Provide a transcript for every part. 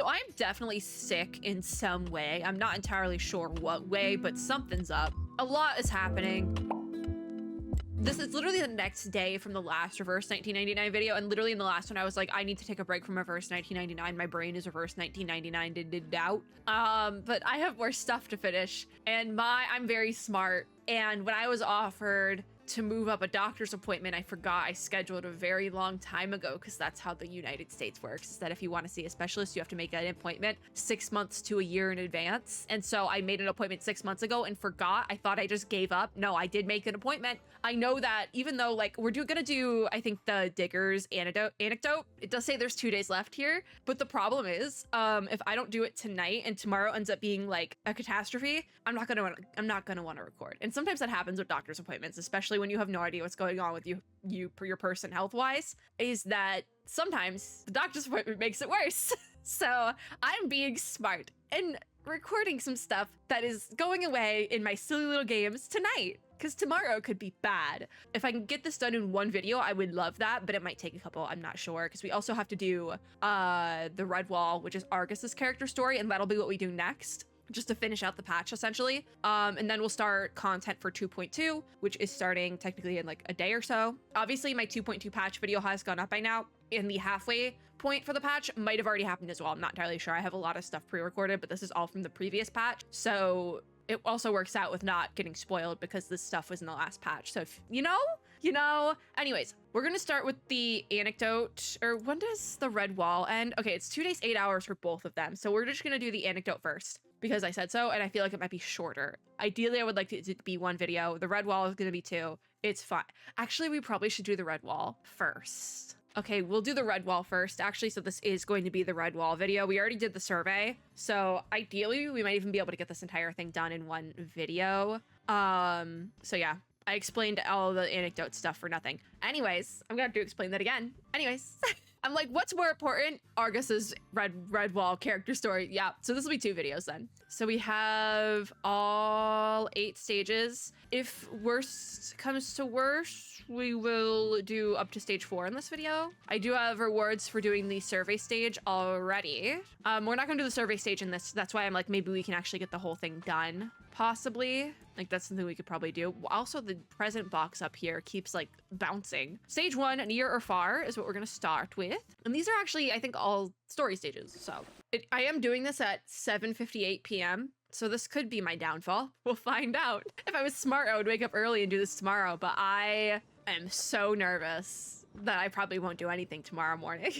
So I'm definitely sick in some way. I'm not entirely sure what way, but something's up. A lot is happening. This is literally the next day from the last Reverse 1999 video, and literally in the last one, I was like, I need to take a break from Reverse 1999. My brain is Reverse 1999 did out. But I have more stuff to finish, and I'm very smart. And when I was offered to move up a doctor's appointment, I forgot I scheduled a very long time ago, because that's how the United States works, is that if you want to see a specialist, you have to make an appointment 6 months to a year in advance. And so I made an appointment 6 months ago and forgot. I thought I just gave up. No, I did make an appointment. I know that even though like we're gonna do, I think, the Digger's anecdote, it does say there's 2 days left here, but the problem is, if I don't do it tonight and tomorrow ends up being like a catastrophe, I'm not gonna want to record. And sometimes that happens with doctor's appointments, especially when you have no idea what's going on with your person health-wise, is that sometimes the doctor's appointment makes it worse. So I'm being smart and recording some stuff that is going away in my silly little games tonight, because tomorrow could be bad. If I can get this done in one video, I would love that, but it might take a couple, I'm not sure, because we also have to do the Red Wall, which is Argus's character story, and that'll be what we do next, just to finish out the patch essentially. And then we'll start content for 2.2, which is starting technically in like a day or so. Obviously my 2.2 patch video has gone up by now, and the halfway point for the patch might have already happened as well. I'm not entirely sure. I have a lot of stuff pre-recorded, but this is all from the previous patch. So it also works out with not getting spoiled because this stuff was in the last patch. So if you know, anyways, we're gonna start with the anecdote, or when does the Red Wall end? Okay, it's 2 days, 8 hours for both of them. So we're just gonna do the anecdote first, because I said so, and I feel like it might be shorter. Ideally, I would like it to be 1 video. The Red Wall is gonna be 2. It's fine. Actually, we probably should do the Red Wall first. Okay, we'll do the Red Wall first, actually, so this is going to be the Red Wall video. We already did the survey, so ideally, we might even be able to get this entire thing done in 1 video. So yeah, I explained all the anecdote stuff for nothing. Anyways, I'm gonna have to explain that again. Anyways. I'm like, what's more important? Argus's Red Wall character story. Yeah, so this will be 2 videos then. So we have all 8 stages. If worst comes to worst, we will do up to stage 4 in this video. I do have rewards for doing the survey stage already. We're not gonna do the survey stage in this. That's why I'm like, maybe we can actually get the whole thing done. Possibly. Like, that's something we could probably do. Also, the present box up here keeps like bouncing. Stage 1, near or far, is what we're gonna start with. And these are actually, I think, all story stages. So I am doing this at 7:58 p.m. So this could be my downfall. We'll find out. If I was smart, I would wake up early and do this tomorrow, but I am so nervous that I probably won't do anything tomorrow morning.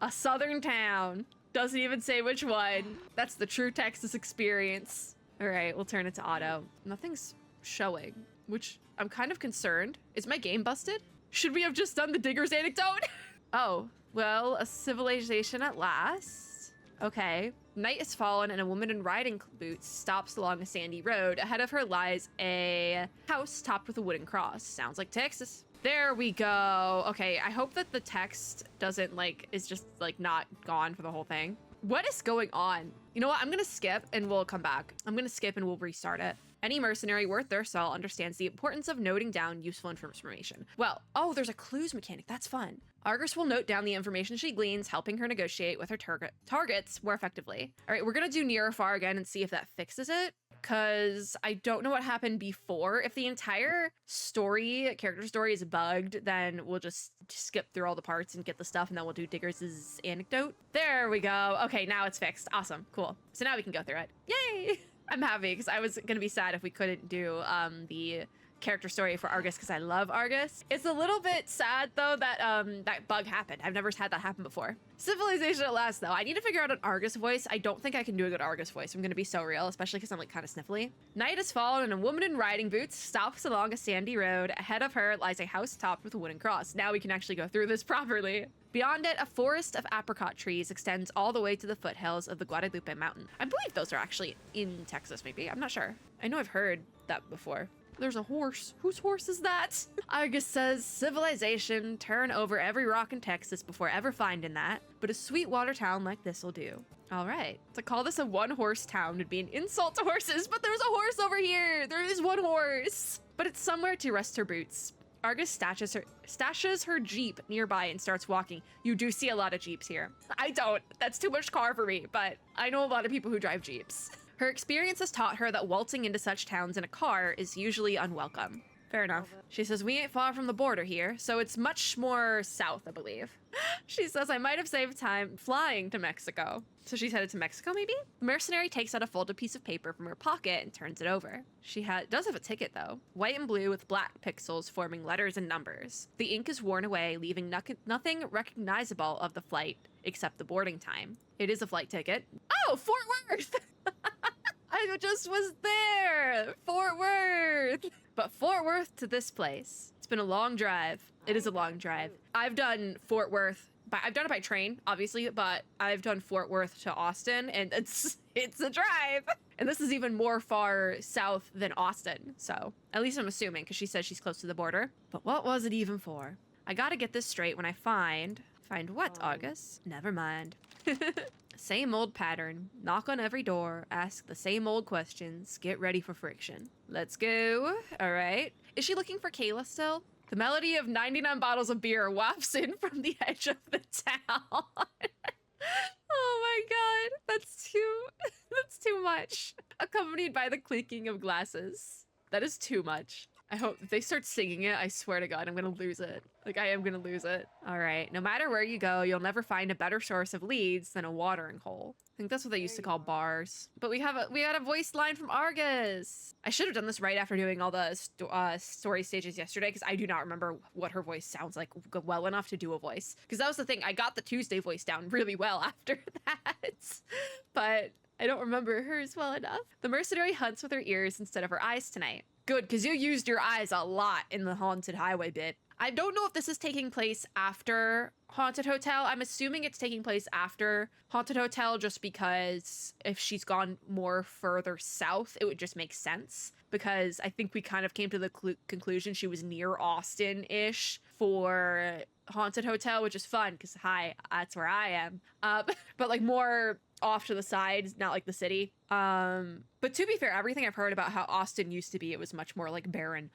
A southern town. Doesn't even say which one. That's the true Texas experience. All right, we'll turn it to auto. Nothing's showing, which I'm kind of concerned. Is my game busted? Should we have just done the Digger's anecdote? Oh, well, a civilization at last. Okay. Night has fallen and a woman in riding boots stops along a sandy road. Ahead of her lies a house topped with a wooden cross. Sounds like Texas. There we go. Okay, I hope that the text doesn't is just not gone for the whole thing. What is going on? You know what? I'm gonna skip and we'll come back. I'm gonna skip and we'll restart it. Any mercenary worth their salt understands the importance of noting down useful information. Well, oh, there's a clues mechanic. That's fun. Argus will note down the information she gleans, helping her negotiate with her targets more effectively. All right, we're gonna do near or far again and see if that fixes it, because I don't know what happened before. If the entire character story is bugged, then we'll just skip through all the parts and get the stuff, and then we'll do Digger's anecdote. There we go. Okay, now it's fixed. Awesome, cool. So now we can go through it. Yay! I'm happy, because I was gonna be sad if we couldn't do the character story for Argus, because I love Argus. It's a little bit sad though that that bug happened. I've never had that happen before. Civilization at last though. I need to figure out an Argus voice. I don't think I can do a good Argus voice. I'm gonna be so real, especially because I'm kind of sniffly. Night has fallen and a woman in riding boots stops along a sandy road. Ahead of her lies a house topped with a wooden cross. Now we can actually go through this properly. Beyond it, a forest of apricot trees extends all the way to the foothills of the Guadalupe mountain. I believe those are actually in Texas, maybe. I'm not sure. I know I've heard that before. There's a horse. Whose horse is that? Argus says, civilization, turn over every rock in Texas before ever finding that, but a sweetwater town like this'll do. All right. To call this a one-horse town would be an insult to horses, but there's a horse over here. There is one horse, but it's somewhere to rest her boots. Argus stashes her Jeep nearby and starts walking. You do see a lot of Jeeps here. I don't. That's too much car for me, but I know a lot of people who drive Jeeps. Her experience has taught her that waltzing into such towns in a car is usually unwelcome. Fair enough. She says, we ain't far from the border here, so it's much more south, I believe. She says, I might have saved time flying to Mexico. So she's headed to Mexico, maybe? The mercenary takes out a folded piece of paper from her pocket and turns it over. She does have a ticket, though. White and blue with black pixels forming letters and numbers. The ink is worn away, leaving nothing recognizable of the flight except the boarding time. It is a flight ticket. Oh, Fort Worth! I just was there! Fort Worth! But Fort Worth to this place. It's been a long drive. It is a long drive. I've done Fort Worth, I've done it by train, obviously, but I've done Fort Worth to Austin, and it's a drive. And this is even more far south than Austin, so at least I'm assuming, because she says she's close to the border. But what was it even for? I gotta get this straight when I find what, August? Never mind. Same old pattern. Knock on every door, ask the same old questions, get ready for friction. Let's go. All right. Is she looking for Kayla still? The melody of 99 bottles of beer wafts in from the edge of the town. Oh my god, that's too much. Accompanied by the clinking of glasses. That is too much. I hope if they start singing it, I swear to God, I'm gonna lose it. Like, I am gonna lose it. All right, no matter where you go, you'll never find a better source of leads than a watering hole. I think that's what they used to call bars. But we got a voice line from Argus. I should have done this right after doing all the story stages yesterday, because I do not remember what her voice sounds like well enough to do a voice. Because that was the thing, I got the Tuesday voice down really well after that. But I don't remember hers well enough. The mercenary hunts with her ears instead of her eyes tonight. Good, because you used your eyes a lot in the Haunted Highway bit. I don't know if this is taking place after Haunted Hotel. I'm assuming it's taking place after Haunted Hotel just because if she's gone more further south, it would just make sense. Because I think we kind of came to the conclusion she was near Austin-ish for Haunted Hotel, which is fun because, hi, that's where I am. But like more off to the side, not like the city. But to be fair, everything I've heard about how Austin used to be, it was much more like barren.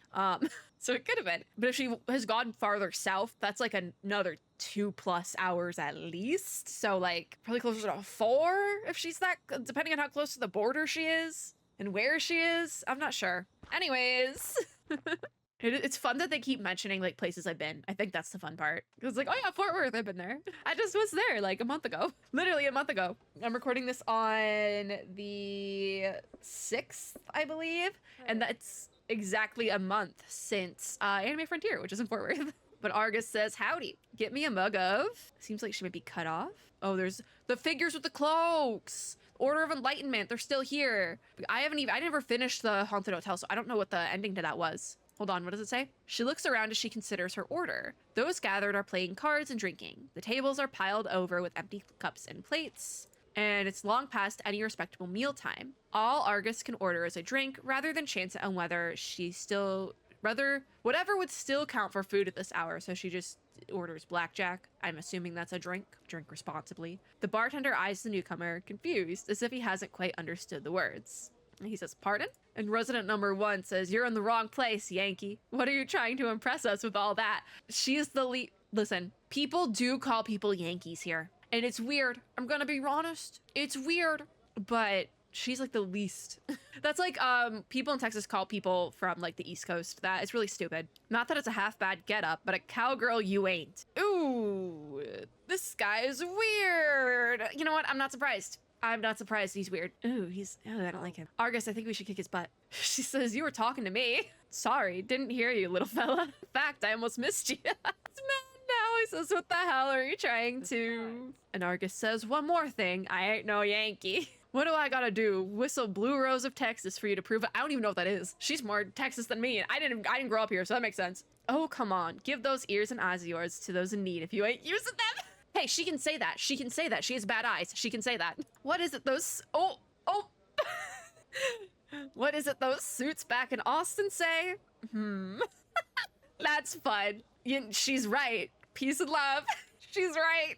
So it could have been. But if she has gone farther south, that's like another 2+ hours at least. So like probably closer to 4 if she's that, depending on how close to the border she is and where she is. I'm not sure. Anyways. It's fun that they keep mentioning like places I've been. I think that's the fun part. It's like, oh yeah, Fort Worth, I've been there. I just was there like a month ago. Literally a month ago. I'm recording this on the 6th, I believe. And that's exactly a month since Anime Frontier, which is in Fort Worth. But Argus says, howdy, get me a mug of. Seems like she might be cut off. Oh, there's the figures with the cloaks. Order of Enlightenment, they're still here. I never finished the Haunted Hotel, so I don't know what the ending to that was. Hold on, what does it say? She looks around as she considers her order. Those gathered are playing cards and drinking. The tables are piled over with empty cups and plates, and it's long past any respectable mealtime. All Argus can order is a drink rather than chance it on whatever would still count for food at this hour, so she just orders blackjack. I'm assuming that's a drink. Drink responsibly. The bartender eyes the newcomer, confused, as if he hasn't quite understood the words. He says, pardon? And resident number 1 says, you're in the wrong place, Yankee. What are you trying to impress us with all that? She is the lead. Listen, people do call people Yankees here. And it's weird. I'm gonna be honest. It's weird. But she's like the least. That's like people in Texas call people from like the East Coast that. It's really stupid. Not that it's a half bad getup, but a cowgirl you ain't. Ooh, this guy is weird. You know what? I'm not surprised. I'm not surprised he's weird. Ooh, I don't like him. Argus, I think we should kick his butt. She says, you were talking to me. Sorry, didn't hear you, little fella. In fact, I almost missed you. It's mad now. He says, what the hell are you trying to? And Argus says, one more thing. I ain't no Yankee. What do I gotta do? Whistle Blue Rose of Texas for you to prove it? I don't even know what that is. She's more Texas than me. I didn't grow up here, so that makes sense. Oh, come on. Give those ears and eyes of yours to those in need if you ain't using them. Hey, she can say that. She can say that. She has bad eyes. She can say that. What is it those... Oh. What is it those suits back in Austin say? That's fun. She's right. Peace and love. She's right.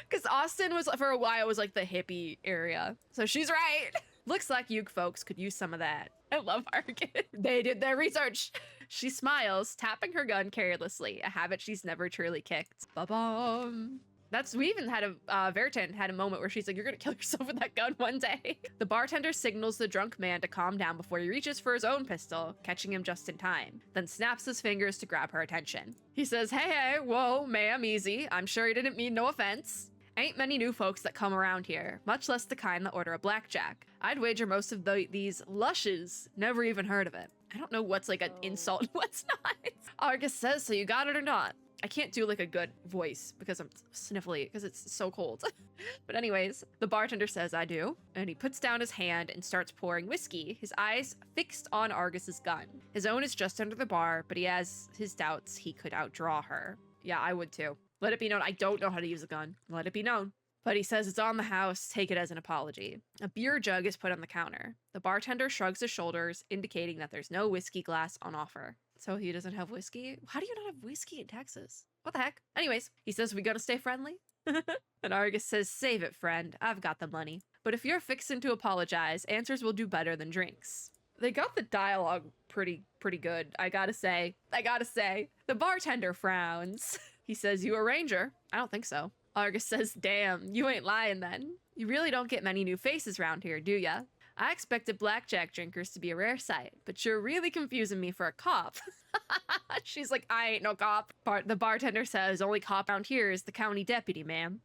Because Austin was, for a while, was like the hippie area. So she's right. Looks like you folks could use some of that. I love Argus. They did their research. She smiles, tapping her gun carelessly, a habit she's never truly kicked. Ba-bum. We even had Veritan had a moment where she's like, you're gonna kill yourself with that gun one day. The bartender signals the drunk man to calm down before he reaches for his own pistol, catching him just in time, then snaps his fingers to grab her attention. He says, hey, whoa, ma'am, easy. I'm sure he didn't mean no offense. Ain't many new folks that come around here, much less the kind that order a blackjack. I'd wager most of these lushes never even heard of it. I don't know what's like an insult and what's not. Argus says, so you got it or not? I can't do like a good voice because I'm sniffly because it's so cold. But anyways, the bartender says I do, and he puts down his hand and starts pouring whiskey, his eyes fixed on Argus's gun. His own is just under the bar, but he has his doubts he could outdraw her. Yeah, I would too. Let it be known I don't know how to use a gun. Let it be known. But he says it's on the house, take it as an apology. A beer jug is put on the counter. The bartender shrugs his shoulders, indicating that there's no whiskey glass on offer. So he doesn't have whiskey? How do you not have whiskey in Texas? What the heck? Anyways, he says we gotta stay friendly. And Argus says, save it, friend. I've got the money. But if you're fixing to apologize, answers will do better than drinks. They got the dialogue pretty good, I gotta say. The bartender frowns. He says, you a ranger? I don't think so. Argus says, damn, you ain't lying then. You really don't get many new faces around here, do ya? I expected blackjack drinkers to be a rare sight, but you're really confusing me for a cop. She's like, I ain't no cop. The bartender says, only cop around here is the county deputy, ma'am.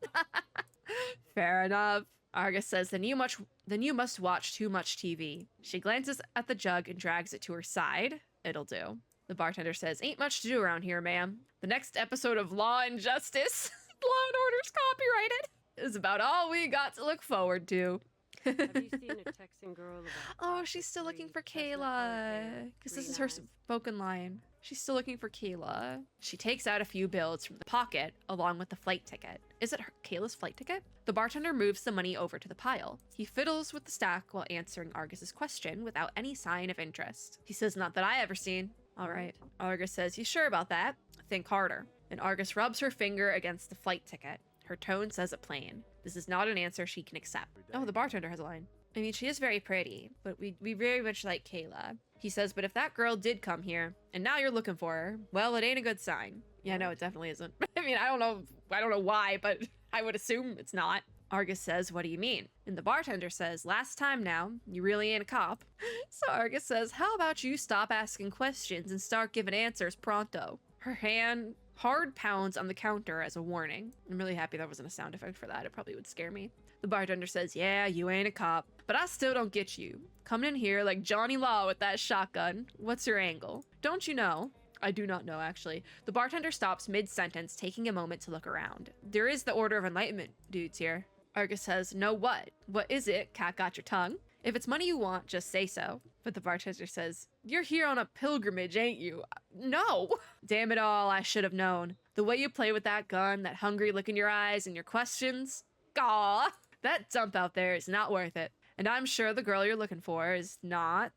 Fair enough. Argus says, then you must watch too much TV. She glances at the jug and drags it to her side. It'll do. The bartender says, ain't much to do around here, ma'am. The next episode of Law and Justice, Law and Order's copyrighted, is about all we got to look forward to. Have you seen a Texan girl about Oh, she's still looking for Kayla. Because this is her spoken line. She's still looking for Kayla. She takes out a few bills from the pocket, along with the flight ticket. Is it Kayla's flight ticket? The bartender moves the money over to the pile. He fiddles with the stack while answering Argus's question without any sign of interest. He says, not that I ever seen. All right. Argus says, you sure about that? Think harder. And Argus rubs her finger against the flight ticket. Her tone says it plain. This is not an answer she can accept. Oh, the bartender has a line. I mean, she is very pretty, but we very much like Kayla. He says, but if that girl did come here, and now you're looking for her, well, it ain't a good sign. Yeah, no, it definitely isn't. I mean, I don't know why, but I would assume it's not. Argus says, what do you mean? And the bartender says, last time now, you really ain't a cop. So Argus says, how about you stop asking questions and start giving answers pronto? Her hand hard pounds on the counter as a warning. I'm really happy that wasn't a sound effect for that. It probably would scare me. The bartender says, yeah, you ain't a cop, but I still don't get you. Coming in here like Johnny Law with that shotgun. What's your angle? Don't you know? I do not know, actually. The bartender stops mid-sentence, taking a moment to look around. There is the Order of Enlightenment dudes here. Argus says, no what? What is it? Cat got your tongue? If it's money you want, just say so. But the bartender says, you're here on a pilgrimage, ain't you? No. Damn it all, I should have known. The way you play with that gun, that hungry look in your eyes, and your questions. Aw, that dump out there is not worth it. And I'm sure the girl you're looking for is not.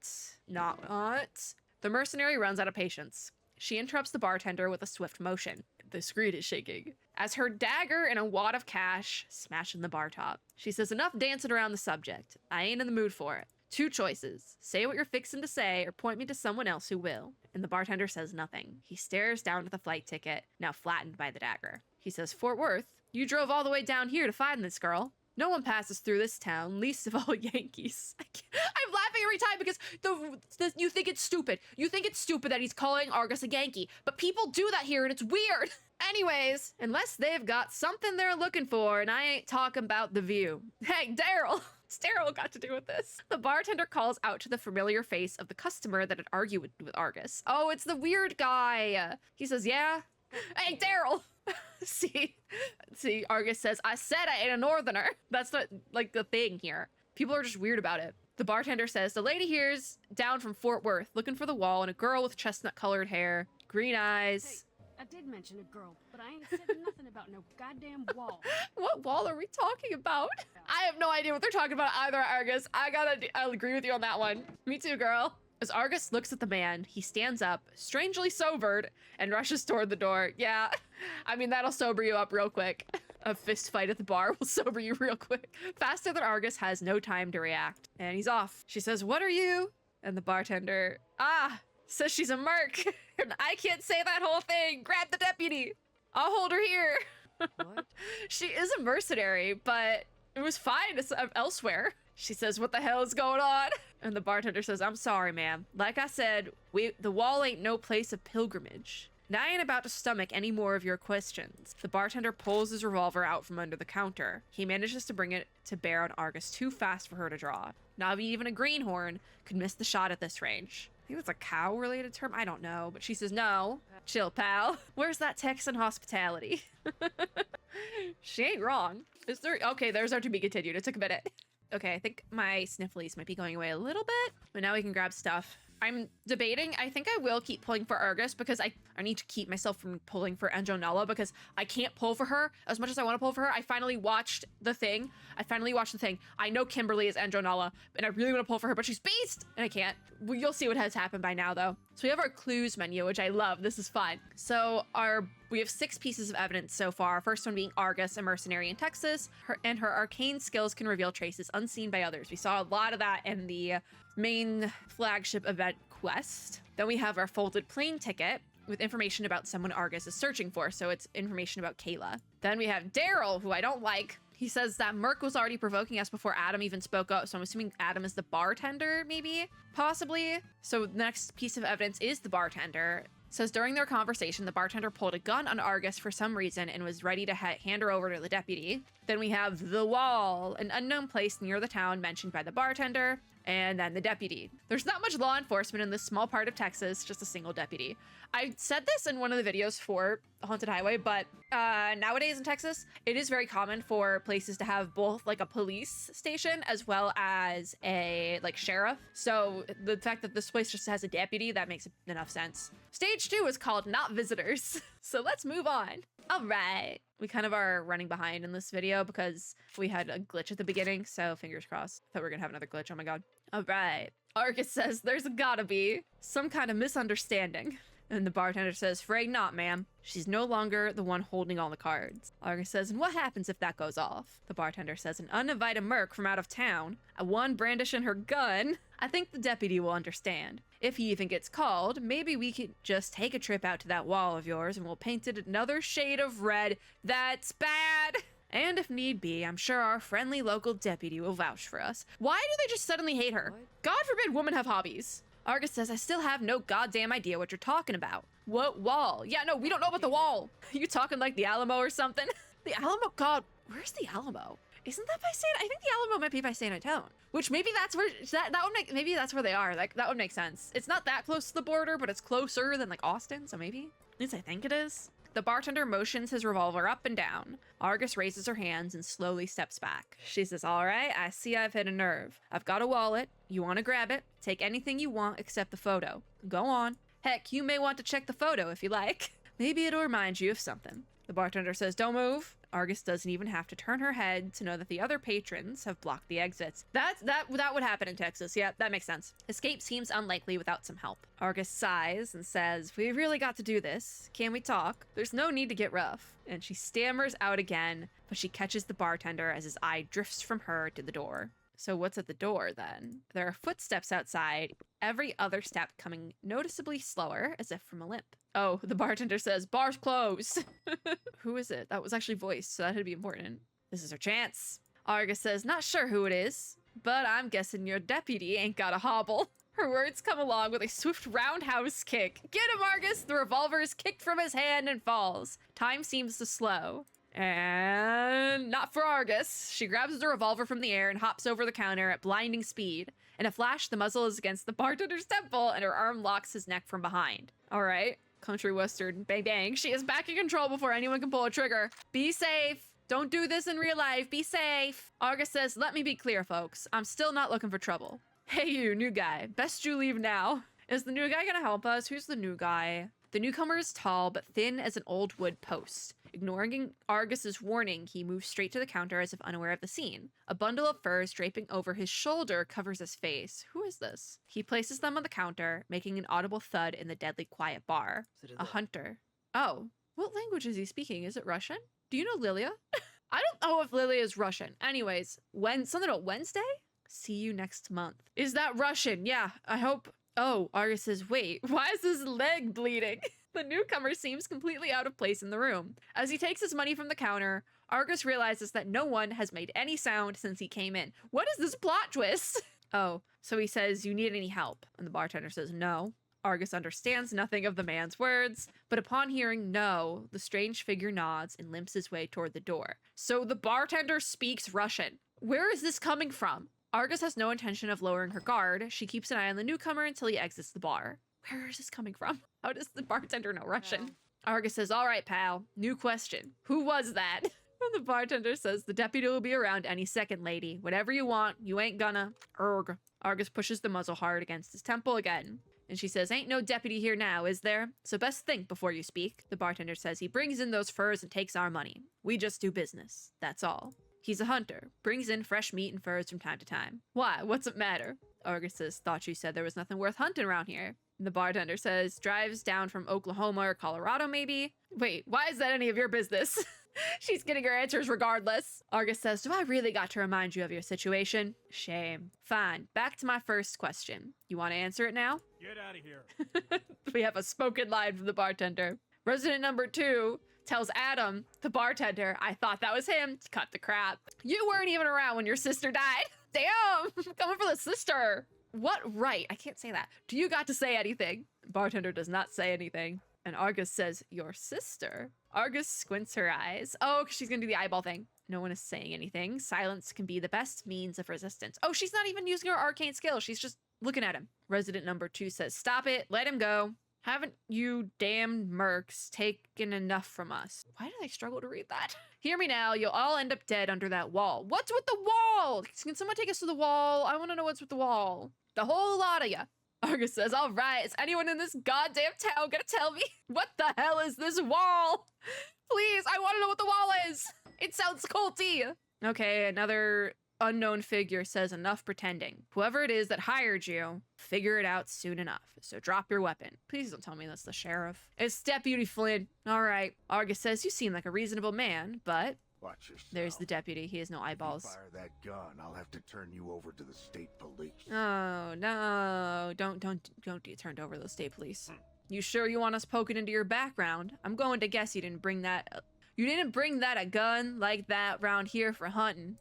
The mercenary runs out of patience. She interrupts the bartender with a swift motion. The screen is shaking. As her dagger and a wad of cash smash in the bar top. She says, enough dancing around the subject. I ain't in the mood for it. Two choices. Say what you're fixing to say or point me to someone else who will. And the bartender says nothing. He stares down at the flight ticket, now flattened by the dagger. He says, Fort Worth? You drove all the way down here to find this girl. No one passes through this town, least of all Yankees. I'm laughing every time because you think it's stupid. You think it's stupid that he's calling Argus a Yankee, but people do that here and it's weird. Anyways, unless they've got something they're looking for, and I ain't talking about the view. Hey, Daryl. What's Daryl got to do with this? The bartender calls out to the familiar face of the customer that had argued with Argus. Oh, it's the weird guy. He says, yeah. Hey, Daryl. See, Argus says, I said I ain't a northerner. That's not like the thing here. People are just weird about it. The bartender says, the lady here's down from Fort Worth, looking for the wall, and a girl with chestnut colored hair, green eyes. Hey, I did mention a girl, but I ain't said nothing about no goddamn wall. What wall are we talking about? I have no idea what they're talking about either, Argus. I'll agree with you on that one. Me too, girl. As Argus looks at the man, he stands up, strangely sobered, and rushes toward the door. Yeah, I mean, that'll sober you up real quick. A fist fight at the bar will sober you real quick. Faster than Argus has no time to react. And he's off. She says, what are you? And the bartender, says she's a merc. And I can't say that whole thing. Grab the deputy. I'll hold her here. What? She is a mercenary, but it was fine elsewhere. She says, what the hell is going on? And the bartender says, I'm sorry, ma'am. Like I said, the wall ain't no place of pilgrimage. And I ain't about to stomach any more of your questions. The bartender pulls his revolver out from under the counter. He manages to bring it to bear on Argus too fast for her to draw. Not even a greenhorn could miss the shot at this range. I think that's a cow-related term. I don't know. But she says, no. Chill, pal. Where's that Texan hospitality? She ain't wrong. Is there? Okay, there's our to be continued. It took a minute. Okay, I think my snifflies might be going away a little bit, but now we can grab stuff. I'm debating. I think I will keep pulling for Argus because I need to keep myself from pulling for Anjonella because I can't pull for her as much as I want to pull for her. I finally watched the thing. I know Kimberly is Anjonella, and I really want to pull for her, but she's Beast, and I can't. Well, you'll see what has happened by now, though. So we have our clues menu, which I love. This is fun. So we have 6 pieces of evidence so far. First one being Argus, a mercenary in Texas. Her arcane skills can reveal traces unseen by others. We saw a lot of that in the main flagship event quest. Then we have our folded plane ticket with information about someone Argus is searching for. So it's information about Kayla. Then we have Daryl, who I don't like. He says that Merc was already provoking us before Adam even spoke up. So I'm assuming Adam is the bartender, maybe? Possibly. So the next piece of evidence is the bartender. It says during their conversation, the bartender pulled a gun on Argus for some reason and was ready to hand her over to the deputy. Then we have the wall, an unknown place near the town mentioned by the bartender, and then the deputy. There's not much law enforcement in this small part of Texas, just a single deputy. I said this in one of the videos for Haunted Highway, but nowadays in Texas, it is very common for places to have both like a police station as well as a sheriff. So the fact that this place just has a deputy, that makes enough sense. Stage 2 is called Not Visitors. So let's move on. All right. We kind of are running behind in this video because we had a glitch at the beginning. So fingers crossed. Thought we were gonna have another glitch. Oh my God. All right. Argus says there's gotta be some kind of misunderstanding. And the bartender says, "Afraid not, ma'am. She's no longer the one holding all the cards." Argus says, "And what happens if that goes off?" The bartender says, "An uninvited merc from out of town, a one brandishing her gun. I think the deputy will understand. If he even gets called, maybe we could just take a trip out to that wall of yours and we'll paint it another shade of red. That's bad. And if need be, I'm sure our friendly local deputy will vouch for us." Why do they just suddenly hate her? God forbid women have hobbies. Argus says, "I still have no goddamn idea what you're talking about." "What wall?" "Yeah, no, we don't know about the wall." You talking like the Alamo or something? The Alamo? God, where's the Alamo? Isn't that by San? I think the Alamo might be by San Antonio. Which maybe that's where that would make, maybe that's where they are. Like that would make sense. It's not that close to the border, but it's closer than like Austin, so maybe. At least I think it is. The bartender motions his revolver up and down. Argus raises her hands and slowly steps back. She says, "All right, I see I've hit a nerve. I've got a wallet. You want to grab it? Take anything you want except the photo. Go on. Heck, you may want to check the photo if you like. Maybe it'll remind you of something." The bartender says, "Don't move." Argus doesn't even have to turn her head to know that the other patrons have blocked the exits. That would happen in Texas. Yeah, that makes sense. Escape seems unlikely without some help. Argus sighs and says, "We really got to do this. Can we talk? There's no need to get rough." And she stammers out again, but she catches the bartender as his eye drifts from her to the door. So what's at the door then? There are footsteps outside, every other step coming noticeably slower, as if from a limp. Oh, the bartender says, "Bar's closed." Who is it? That was actually voiced, so that would be important. This is her chance. Argus says, "Not sure who it is, but I'm guessing your deputy ain't got a hobble." Her words come along with a swift roundhouse kick. "Get him, Argus!" The revolver is kicked from his hand and falls. Time seems to slow. And not for Argus. She grabs the revolver from the air and hops over the counter at blinding speed. In a flash, the muzzle is against the bartender's temple and her arm locks his neck from behind. All right. Country western. Bang, bang. She is back in control before anyone can pull a trigger. Be safe. Don't do this in real life. Be safe. Argus says, "Let me be clear, folks. I'm still not looking for trouble." "Hey, you, new guy. Best you leave now." Is the new guy gonna help us? Who's the new guy? The newcomer is tall, but thin as an old wood post. Ignoring Argus's warning, he moves straight to the counter as if unaware of the scene. A bundle of furs draping over his shoulder covers his face. Who is this? He places them on the counter, making an audible thud in the deadly quiet bar. A hunter. Oh, what language is he speaking? Is it Russian? Do you know Lilia? I don't know if Lily is Russian. Anyways, something about Wednesday? See you next month. Is that Russian? Yeah, I hope. Oh, Argus says, wait, why is his leg bleeding? The newcomer seems completely out of place in the room. As he takes his money from the counter, Argus realizes that no one has made any sound since he came in. What is this plot twist? Oh, so he says, you need any help? And the bartender says, no. Argus understands nothing of the man's words, but upon hearing no, the strange figure nods and limps his way toward the door. So the bartender speaks Russian. Where is this coming from? Argus has no intention of lowering her guard. She keeps an eye on the newcomer until he exits the bar. Where is this coming from? How does the bartender know Russian? Yeah. Argus says, all right, pal. New question. Who was that? And the bartender says, the deputy will be around any second, lady. Whatever you want, you ain't gonna. Erg. Argus pushes the muzzle hard against his temple again. And she says, ain't no deputy here now, is there? So best think before you speak. The bartender says he brings in those furs and takes our money. We just do business. That's all. He's a hunter, brings in fresh meat and furs from time to time. Why? What's it matter? Argus says, thought you said there was nothing worth hunting around here. And the bartender says, drives down from Oklahoma or Colorado maybe? Wait, why is that any of your business? She's getting her answers regardless. Argus says, do I really got to remind you of your situation? Shame. Fine, back to my first question. You want to answer it now? Get out of here. We have a spoken line from the bartender. Resident number 2 tells Adam, the bartender, I thought that was him. Cut the crap. You weren't even around when your sister died. Damn, coming for the sister. What right? I can't say that. Do you got to say anything? Bartender does not say anything. And Argus says, your sister? Argus squints her eyes. Oh, she's gonna do the eyeball thing. No one is saying anything. Silence can be the best means of resistance. Oh, she's not even using her arcane skill. She's just looking at him. Resident number 2 says, stop it. Let him go. Haven't you damned mercs taken enough from us? Why did I struggle to read that? Hear me now, you'll all end up dead under that wall. What's with the wall? Can someone take us to the wall? I want to know what's with the wall. The whole lot of ya. Argus says, all right, is anyone in this goddamn town gonna tell me what the hell is this wall? Please, I want to know what the wall is. It sounds culty. Okay, another unknown figure says, enough pretending. Whoever it is that hired you, figure it out soon enough. So drop your weapon. Please don't tell me that's the sheriff. It's Deputy Flynn. All right. Argus says, you seem like a reasonable man, but... Watch yourself. There's the deputy. He has no eyeballs. If you fire that gun, I'll have to turn you over to the state police. Oh, no. Don't get turned over to the state police. You sure you want us poking into your background? I'm going to guess you didn't bring that... You didn't bring that a gun like that round here for hunting.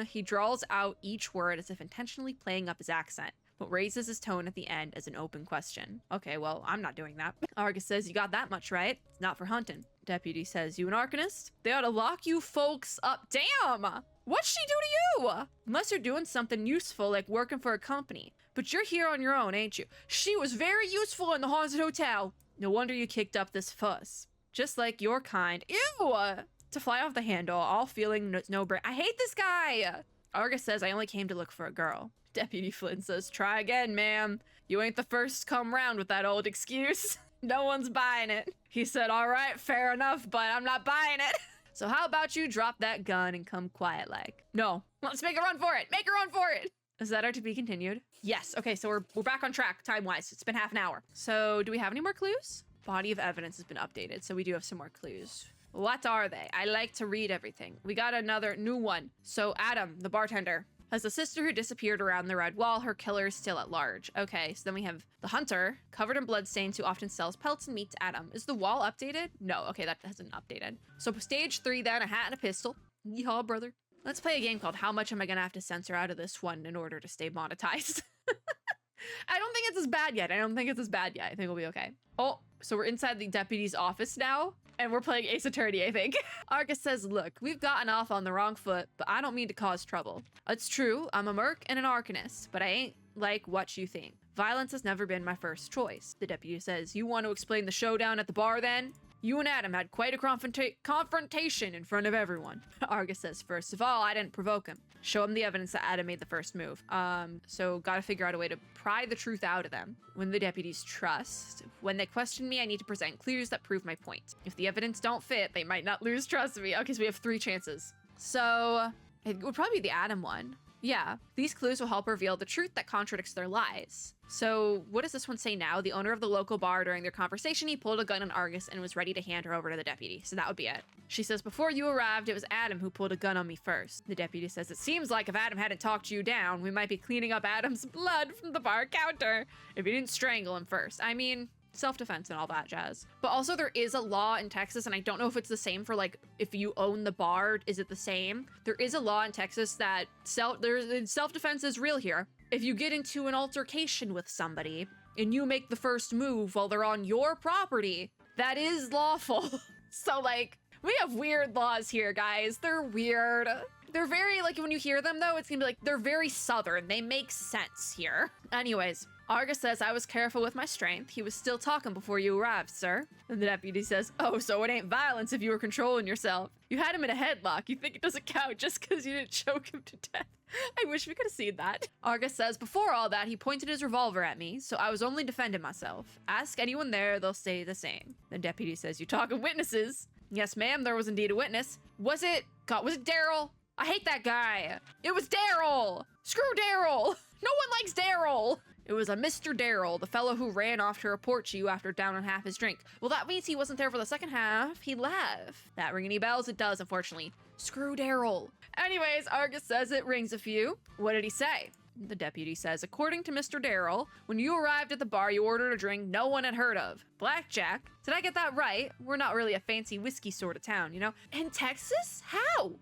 He draws out each word as if intentionally playing up his accent, but raises his tone at the end as an open question. Okay, well, I'm not doing that. Argus says, you got that much right. It's not for hunting. Deputy says, you an arcanist? They ought to lock you folks up. Damn! What'd she do to you? Unless you're doing something useful like working for a company. But you're here on your own, ain't you? She was very useful in the haunted hotel. No wonder you kicked up this fuss. Just like your kind. Ew! To fly off the handle, all feeling no brain. I hate this guy! Argus says, I only came to look for a girl. Deputy Flynn says, try again, ma'am. You ain't the first to come round with that old excuse. No one's buying it. He said, all right, fair enough, but I'm not buying it. So how about you drop that gun and come quiet like? No. Let's make a run for it. Make a run for it. Is that our to be continued? Yes. Okay, so we're back on track time-wise. It's been half an hour. So do we have any more clues? Body of evidence has been updated, so we do have some more clues. What are they? I like to read everything. We got another new one. So Adam, the bartender, has a sister who disappeared around the red wall. Her killer is still at large. Okay, so then we have the hunter, covered in bloodstains, who often sells pelts and meat to Adam. Is the wall updated? No, okay, that hasn't updated. So stage 3 then, a hat and a pistol. Yeehaw, brother. Let's play a game called How Much Am I Gonna Have to Censor Out of This One in order to stay monetized? I don't think it's as bad yet. I think we'll be okay. Oh, so we're inside the deputy's office now, and we're playing Ace Attorney, I think. Argus says, look, we've gotten off on the wrong foot, but I don't mean to cause trouble. It's true, I'm a merc and an arcanist, but I ain't like what you think. Violence has never been my first choice. The deputy says, you want to explain the showdown at the bar then? You and Adam had quite a confrontation in front of everyone. Argus says, first of all, I didn't provoke him. Show him the evidence that Adam made the first move. So gotta figure out a way to pry the truth out of them. Win the deputy's trust. When they question me, I need to present clues that prove my point. If the evidence don't fit, they might not lose trust in me. Okay, so we have 3 chances. So it would probably be the Adam one. Yeah, these clues will help reveal the truth that contradicts their lies. So what does this one say now? The owner of the local bar, during their conversation, he pulled a gun on Argus and was ready to hand her over to the deputy. So that would be it. She says, before you arrived, it was Adam who pulled a gun on me first. The deputy says, it seems like if Adam hadn't talked you down, we might be cleaning up Adam's blood from the bar counter if you didn't strangle him first. I mean, self-defense and all that jazz. But also there is a law in Texas, and I don't know if it's the same for like if you own the bar, is it the same? There is a law in Texas that self-defense is real here. If you get into an altercation with somebody and you make the first move while they're on your property, that is lawful. So like, we have weird laws here, guys. They're weird. They're very, like, when you hear them though, it's gonna be like, they're very southern. They make sense here. Anyways, Argus says, I was careful with my strength. He was still talking before you arrived, sir. And the deputy says, oh, so it ain't violence if you were controlling yourself. You had him in a headlock. You think it doesn't count just because you didn't choke him to death. I wish we could have seen that. Argus says, before all that, he pointed his revolver at me, so I was only defending myself. Ask anyone there, they'll say the same. The deputy says, you talking witnesses? Yes, ma'am, there was indeed a witness. Was it Daryl? I hate that guy. It was Daryl. Screw Daryl. No one likes Daryl. It was a Mr. Daryl, the fellow who ran off to report you after downing half his drink. Well, that means he wasn't there for the second half. He left. That ring any bells? It does, unfortunately. Screw Daryl. Anyways, Argus says it rings a few. What did he say? The deputy says, according to Mr. Daryl, when you arrived at the bar, you ordered a drink no one had heard of. Blackjack? Did I get that right? We're not really a fancy whiskey sort of town, you know? In Texas? How?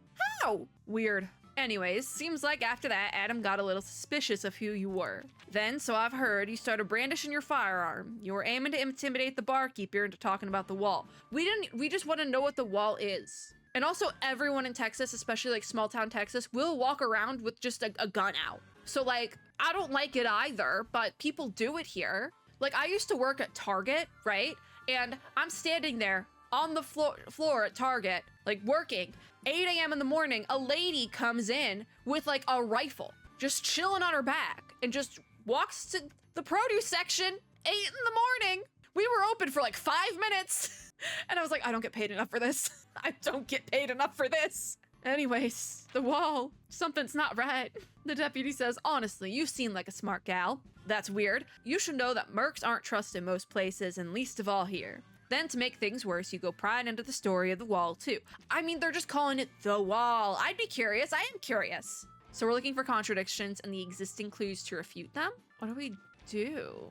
Weird. Anyways, seems like after that, Adam got a little suspicious of who you were. Then, so I've heard, you started brandishing your firearm. You were aiming to intimidate the barkeeper into talking about the wall. We just want to know what the wall is. And also, everyone in Texas, especially like small town Texas, will walk around with just a gun out. So like, I don't like it either, but people do it here. Like, I used to work at Target, right? And I'm standing there on the floor at Target, like working. 8 a.m. in the morning, a lady comes in with like a rifle, just chilling on her back, and just walks to the produce section, 8 in the morning. We were open for like 5 minutes. And I was like, I don't get paid enough for this. I don't get paid enough for this. Anyways, the wall, something's not right. The deputy says, honestly, you seem like a smart gal. That's weird. You should know that mercs aren't trusted most places, and least of all here. Then to make things worse, you go prying into the story of the wall too. I mean, they're just calling it the wall. I'd be curious. I am curious. So we're looking for contradictions and the existing clues to refute them. What do we do?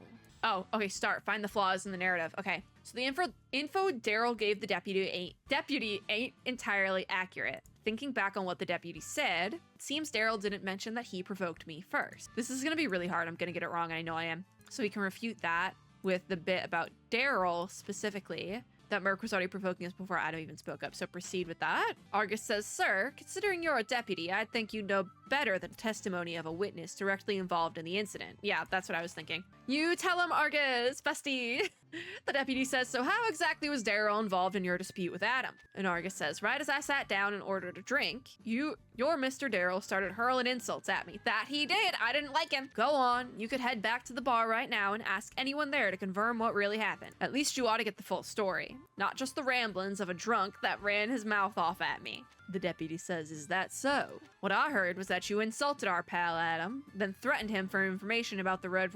Oh, okay, start. Find the flaws in the narrative. Okay, so the info Daryl gave the deputy ain't entirely accurate. Thinking back on what the deputy said, it seems Daryl didn't mention that he provoked me first. This is gonna be really hard. I'm gonna get it wrong, and I know I am. So we can refute that with the bit about Daryl specifically, that Merc was already provoking us before Adam even spoke up, so proceed with that. Argus says, sir, considering you're a deputy, I'd think you'd know better than testimony of a witness directly involved in the incident. Yeah, that's what I was thinking. You tell him, Argus, bestie. The deputy says, so how exactly was Daryl involved in your dispute with Adam? And Argus says, right as I sat down and ordered a drink, your Mr. Daryl started hurling insults at me. That he did. I didn't like him. Go on. You could head back to the bar right now and ask anyone there to confirm what really happened. At least you ought to get the full story. Not just the ramblings of a drunk that ran his mouth off at me. The deputy says, is that so? What I heard was that you insulted our pal Adam, then threatened him for information about the red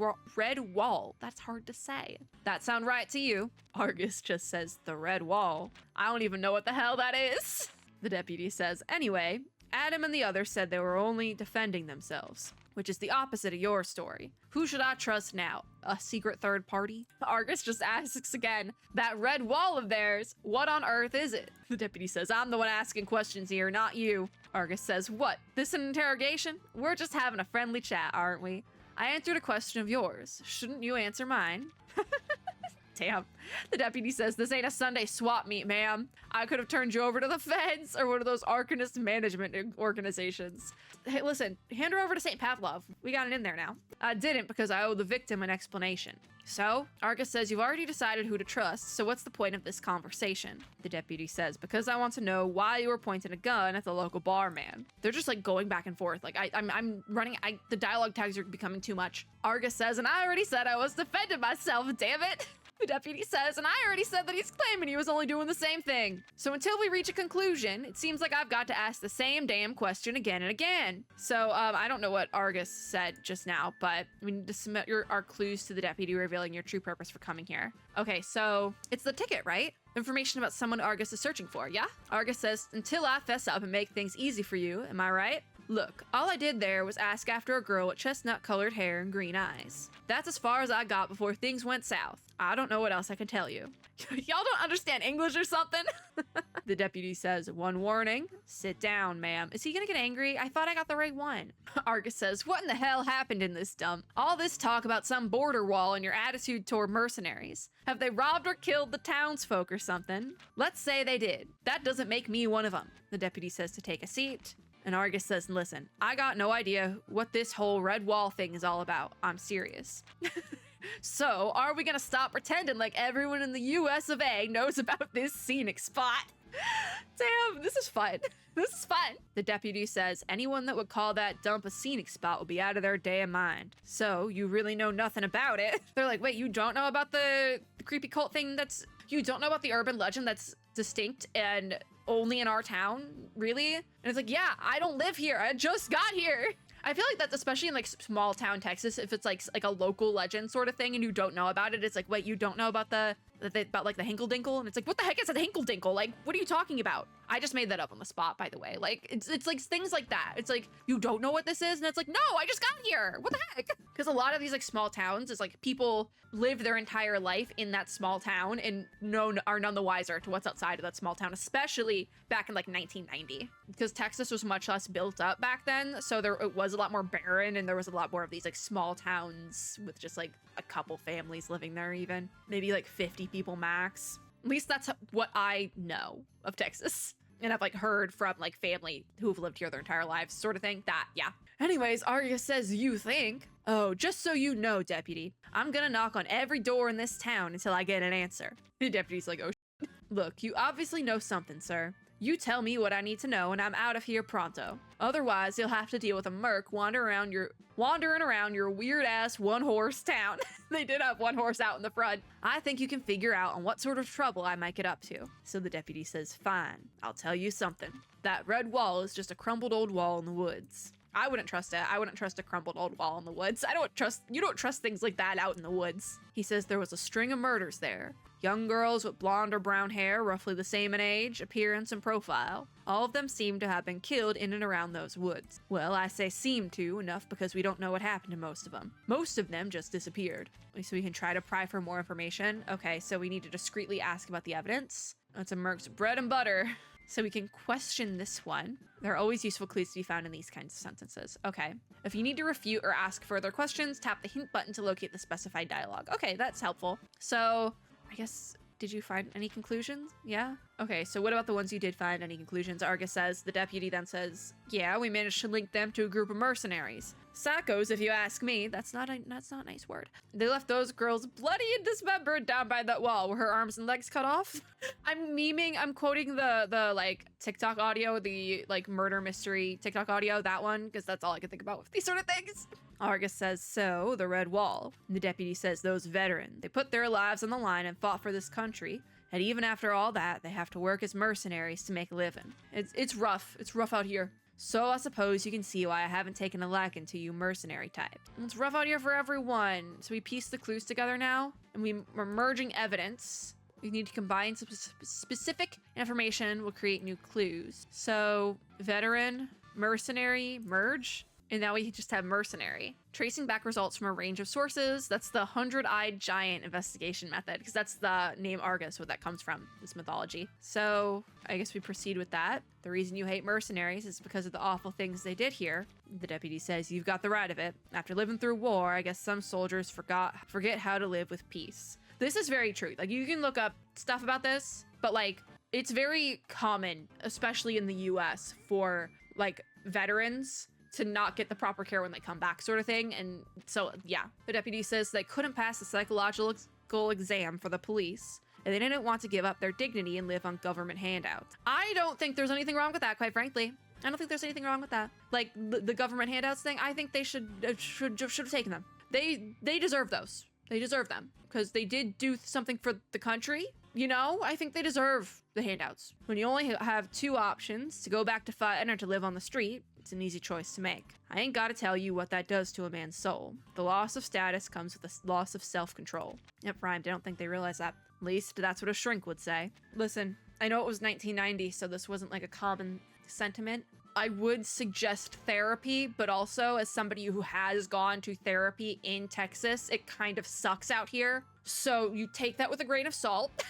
wall. That's hard to say. That sound right to you? Argus just says, the red wall. I don't even know what the hell that is. The deputy says, anyway, Adam and the others said they were only defending themselves, which is the opposite of your story. Who should I trust now? A secret third party? Argus just asks again, that red wall of theirs, what on earth is it? The deputy says, I'm the one asking questions here, not you. Argus says, what? This an interrogation? We're just having a friendly chat, aren't we? I answered a question of yours. Shouldn't you answer mine? Damn. The deputy says, this ain't a Sunday swap meet, ma'am. I could have turned you over to the feds or one of those Arcanist management organizations. Hey, listen, hand her over to St. Pavlov. We got it in there now. I didn't because I owe the victim an explanation. So, Argus says, you've already decided who to trust, so what's the point of this conversation? The deputy says, because I want to know why you were pointing a gun at the local barman. They're just like going back and forth. Like I'm running, the dialogue tags are becoming too much. Argus says, and I already said I was defending myself, damn it. The deputy says, and I already said that he's claiming he was only doing the same thing. So until we reach a conclusion, it seems like I've got to ask the same damn question again and again. So I don't know what Argus said just now, but we need to submit our clues to the deputy revealing your true purpose for coming here. Okay, so it's the ticket, right? Information about someone Argus is searching for, yeah? Argus says, until I fess up and make things easy for you, am I right? Look, all I did there was ask after a girl with chestnut-colored hair and green eyes. That's as far as I got before things went south. I don't know what else I can tell you. Y'all don't understand English or something? The deputy says, one warning. Sit down, ma'am. Is he gonna get angry? I thought I got the right one. Argus says, what in the hell happened in this dump? All this talk about some border wall and your attitude toward mercenaries. Have they robbed or killed the townsfolk or something? Let's say they did. That doesn't make me one of them. The deputy says to take a seat. And Argus says, listen, I got no idea what this whole red wall thing is all about. I'm serious. So, are we gonna stop pretending like everyone in the US of A knows about this scenic spot? Damn, this is fun. This is fun. The deputy says, anyone that would call that dump a scenic spot will be out of their damn mind. So, you really know nothing about it. They're like, wait, you don't know about the creepy cult thing you don't know about the urban legend that's distinct and only in our town? Really? And it's like, yeah, I don't live here. I just got here. I feel like that's especially in like small town Texas, if it's like a local legend sort of thing and you don't know about it, it's like, wait, you don't know about about like the Hinkle Dinkle? And it's like, what the heck is a Hinkle Dinkle? Like, what are you talking about? I just made that up on the spot, by the way. Like, it's like things like that. It's like, you don't know what this is? And it's like, no, I just got here. What the heck? Because a lot of these like small towns is like people live their entire life in that small town and are none the wiser to what's outside of that small town, especially back in like 1990. Because Texas was much less built up back then. So it was a lot more barren and there was a lot more of these like small towns with just like a couple families living there even. Maybe like 50 people max. At least that's what I know of Texas. And I've like heard from like family who've lived here their entire lives sort of thing. Yeah. Anyways, Argus says, you think? Oh, just so you know, deputy, I'm gonna knock on every door in this town until I get an answer. The deputy's like, oh shit. Look, you obviously know something, sir. You tell me what I need to know and I'm out of here pronto. Otherwise, you'll have to deal with a merc wandering around your weird-ass one-horse town. They did have one horse out in the front. I think you can figure out on what sort of trouble I might get up to. So the deputy says, fine, I'll tell you something. That red wall is just a crumbled old wall in the woods. I wouldn't trust it. I wouldn't trust a crumbled old wall in the woods. You don't trust things like that out in the woods. He says there was a string of murders there. Young girls with blonde or brown hair, roughly the same in age, appearance, and profile. All of them seem to have been killed in and around those woods. Well, I say seem to enough because we don't know what happened to most of them. Most of them just disappeared. So we can try to pry for more information. Okay, so we need to discreetly ask about the evidence. That's a merc's bread and butter. So we can question this one. There are always useful clues to be found in these kinds of sentences. Okay. If you need to refute or ask further questions, tap the hint button to locate the specified dialogue. Okay, that's helpful. So I guess, did you find any conclusions? Yeah? Okay, so what about the ones you did find any conclusions? Argus says. The deputy then says, yeah, we managed to link them to a group of mercenaries. Psychos, if you ask me. That's not a nice word. They left those girls bloody and dismembered down by that wall. Were her arms and legs cut off? I'm quoting the like TikTok audio, the like murder mystery TikTok audio, that one, because that's all I can think about with these sort of things. Argus says, so, the red wall. The deputy says, those veterans, they put their lives on the line and fought for this country. And even after all that, they have to work as mercenaries to make a living. It's rough. It's rough out here. So I suppose you can see why I haven't taken a liking to you mercenary type. It's rough out here for everyone. So we piece the clues together now, and we're merging evidence. We need to combine some specific information. We'll create new clues. So veteran, mercenary, merge. And now we just have mercenary. Tracing back results from a range of sources. That's the 100-eyed giant investigation method, because that's the name Argus, what that comes from, this mythology. So I guess we proceed with that. The reason you hate mercenaries is because of the awful things they did here. The deputy says, you've got the right of it. After living through war, I guess some soldiers forget how to live with peace. This is very true. Like, you can look up stuff about this, but like, it's very common, especially in the US, for like veterans to not get the proper care when they come back, sort of thing. And so, yeah, the deputy says they couldn't pass the psychological exam for the police, and they didn't want to give up their dignity and live on government handouts. I don't think there's anything wrong with that, quite frankly. I don't think there's anything wrong with that. Like, the government handouts thing, I think they should have taken them. They deserve those. They deserve them because they did do something for the country. You know, I think they deserve the handouts. When you only have two options, to go back to fighting or to live on the street, it's an easy choice to make. I ain't gotta tell you what that does to a man's soul. The loss of status comes with the loss of self-control. Yep, rhymed. I don't think they realize that. At least that's what a shrink would say. Listen, I know it was 1990, so this wasn't like a common sentiment. I would suggest therapy, but also as somebody who has gone to therapy in Texas, it kind of sucks out here. So you take that with a grain of salt.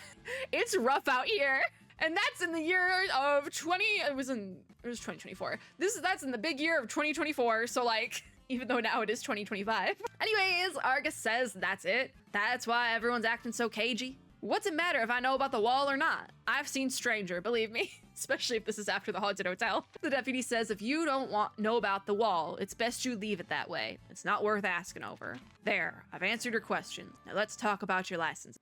It's rough out here. And that's in the year of it was 2024. That's in the big year of 2024. So like, even though now it is 2025. Anyways, Argus says that's it. That's why everyone's acting so cagey. What's it matter if I know about the wall or not? I've seen stranger, believe me. Especially if this is after the haunted hotel. The deputy says if you don't know about the wall, it's best you leave it that way. It's not worth asking over. There, I've answered your question. Now let's talk about your license.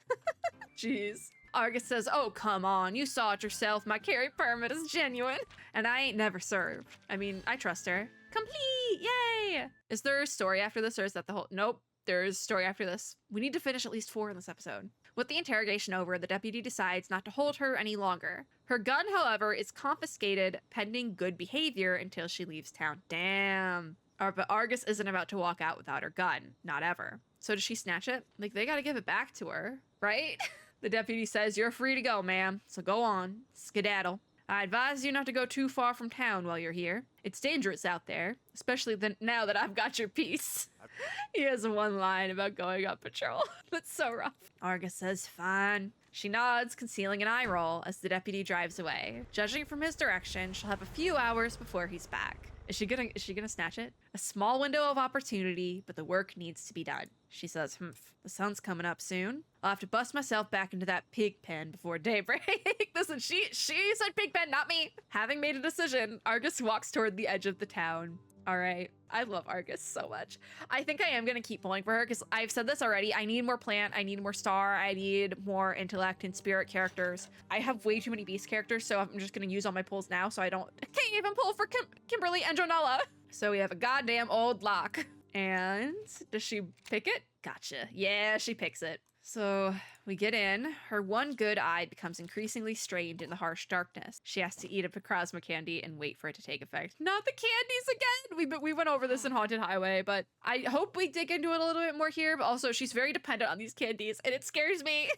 Jeez. Argus says, oh, come on. You saw it yourself. My carry permit is genuine. And I ain't never served. I mean, I trust her. Complete! Yay! Is there a story after this or is that the whole... Nope. There's a story after this. We need to finish at least 4 in this episode. With the interrogation over, the deputy decides not to hold her any longer. Her gun, however, is confiscated pending good behavior until she leaves town. Damn. But Argus isn't about to walk out without her gun. Not ever. So does she snatch it? Like, they gotta give it back to her, right? The deputy says, you're free to go, ma'am. So go on. Skedaddle. I advise you not to go too far from town while you're here. It's dangerous out there, especially now that I've got your piece. He has one line about going on patrol. That's so rough. Argus says, fine. She nods, concealing an eye roll as the deputy drives away. Judging from his direction, she'll have a few hours before he's back. Is she gonna snatch it? A small window of opportunity, but the work needs to be done. She says, the sun's coming up soon. I'll have to bust myself back into that pig pen before daybreak. Listen, she said pig pen, not me. Having made a decision, Argus walks toward the edge of the town. All right. I love Argus so much. I think I am going to keep pulling for her because I've said this already. I need more plant. I need more star. I need more intellect and spirit characters. I have way too many beast characters, so I'm just going to use all my pulls now so I can't even pull for Kimberly and Jonella. So we have a goddamn old lock. And does she pick it? Gotcha. Yeah, she picks it. So we get in. Her one good eye becomes increasingly strained in the harsh darkness. She has to eat a Picrasma candy and wait for it to take effect. Not the candies again! We went over this in Haunted Highway, but I hope we dig into it a little bit more here. But also, she's very dependent on these candies, and it scares me.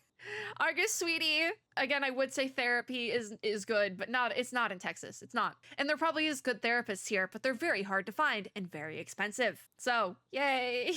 Argus, sweetie. Again, I would say therapy is good, but it's not in Texas. It's not. And there probably is good therapists here, but they're very hard to find and very expensive. So, yay!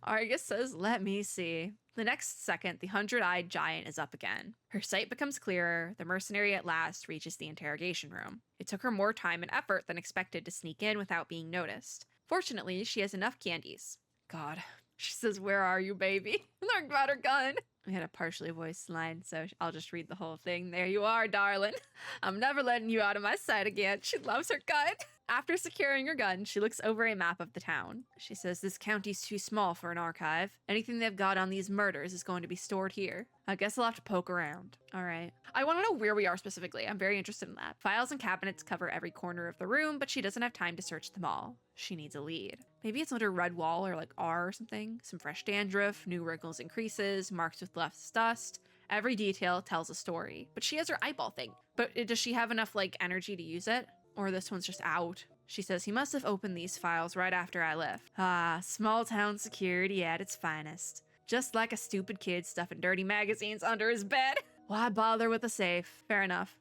Argus says, let me see. The next second, the 100-eyed giant is up again. Her sight becomes clearer. The mercenary at last reaches the interrogation room. It took her more time and effort than expected to sneak in without being noticed. Fortunately, she has enough candies. God. She says, where are you, baby? Learned about her gun. We had a partially voiced line, so I'll just read the whole thing. There you are, darling. I'm never letting you out of my sight again. She loves her gun. After securing her gun, she looks over a map of the town. She says, this county's too small for an archive. Anything they've got on these murders is going to be stored here. I guess I'll have to poke around. All right. I want to know where we are specifically. I'm very interested in that. Files and cabinets cover every corner of the room, but she doesn't have time to search them all. She needs a lead. Maybe it's under red wall or like R or something. Some fresh dandruff, new wrinkles and creases, marks with less dust. Every detail tells a story. But she has her eyeball thing. But does she have enough like energy to use it? Or this one's just out. She says, he must have opened these files right after I left. Ah, small town security at its finest. Just like a stupid kid stuffing dirty magazines under his bed. Why bother with a safe? Fair enough.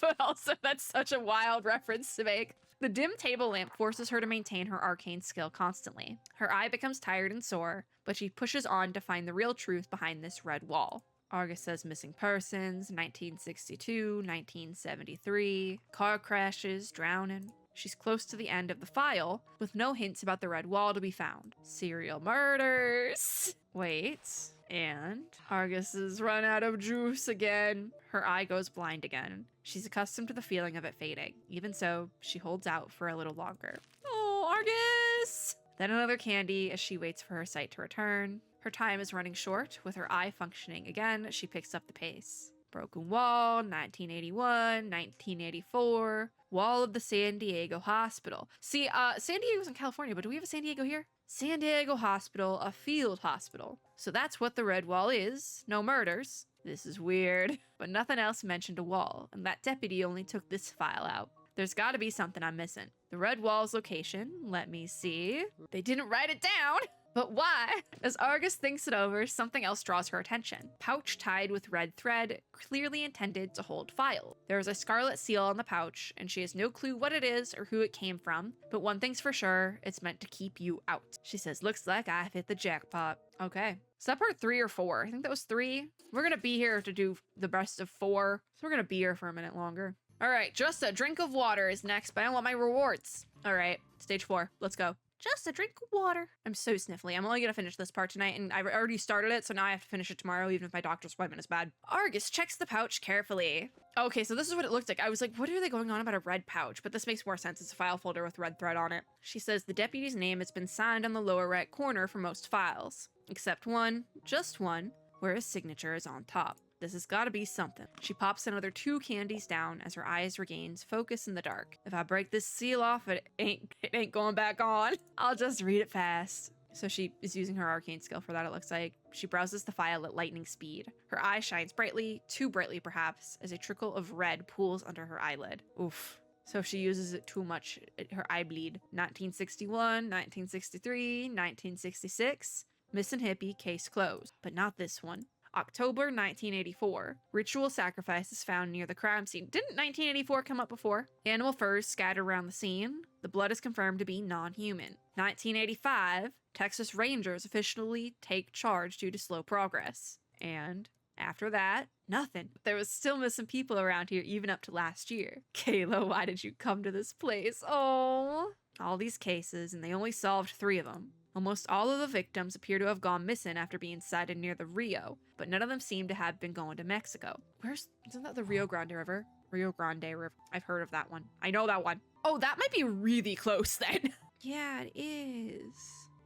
But also, that's such a wild reference to make. The dim table lamp forces her to maintain her arcane skill constantly. Her eye becomes tired and sore, but she pushes on to find the real truth behind this red wall. Argus says missing persons, 1962, 1973, car crashes, drowning. She's close to the end of the file, with no hints about the red wall to be found. Serial murders. Wait, and Argus has run out of juice again. Her eye goes blind again. She's accustomed to the feeling of it fading. Even so, she holds out for a little longer. Oh, Argus! Then another candy as she waits for her sight to return. Her time is running short. With her eye functioning again, she picks up the pace. Broken Wall, 1981, 1984. wall of the San Diego hospital. See, San Diego's in California, but do we have a San Diego here? San Diego Hospital, a field hospital. So that's what the red wall is. No murders. This is weird. But nothing else mentioned a wall, and that deputy only took this file out. There's gotta be something I'm missing. The red wall's location, let me see. They didn't write it down! But why? As Argus thinks it over, something else draws her attention. Pouch tied with red thread, clearly intended to hold file. There is a scarlet seal on the pouch, and she has no clue what it is or who it came from, but one thing's for sure, it's meant to keep you out. She says, looks like I've hit the jackpot. Okay. Is that part 3 or 4? I think that was 3. We're gonna be here to do the rest of 4, so we're gonna be here for a minute longer. All right, just a drink of water is next, but I want my rewards. All right, stage 4, let's go. Just a drink of water. I'm so sniffly. I'm only gonna finish this part tonight, and I've already started it, so now I have to finish it tomorrow, even if my doctor's appointment is bad. Argus checks the pouch carefully. Okay, so this is what it looked like. I was like, what are they going on about a red pouch? But this makes more sense. It's a file folder with red thread on it. She says the deputy's name has been signed on the lower right corner for most files, except one, just one, where his signature is on top. This has got to be something. She pops another 2 candies down as her eyes regains focus in the dark. If I break this seal off, it ain't going back on. I'll just read it fast. So she is using her arcane skill for that, it looks like. She browses the file at lightning speed. Her eye shines brightly, too brightly perhaps, as a trickle of red pools under her eyelid. Oof. So if she uses it too much, her eye bleed. 1961, 1963, 1966. Missing hippie, case closed. But not this one. October 1984. Ritual sacrifice is found near the crime scene. Didn't 1984 come up before? Animal furs scattered around the scene. The blood is confirmed to be non-human. 1985. Texas Rangers officially take charge due to slow progress. And after that, nothing. There was still missing people around here even up to last year. Kayla, why did you come to this place? Oh, all these cases, and they only solved 3 of them. Almost all of the victims appear to have gone missing after being sighted near the Rio, but none of them seem to have been going to Mexico. Isn't that the Rio Grande River? Rio Grande River. I've heard of that one. I know that one. Oh, that might be really close then. Yeah, it is.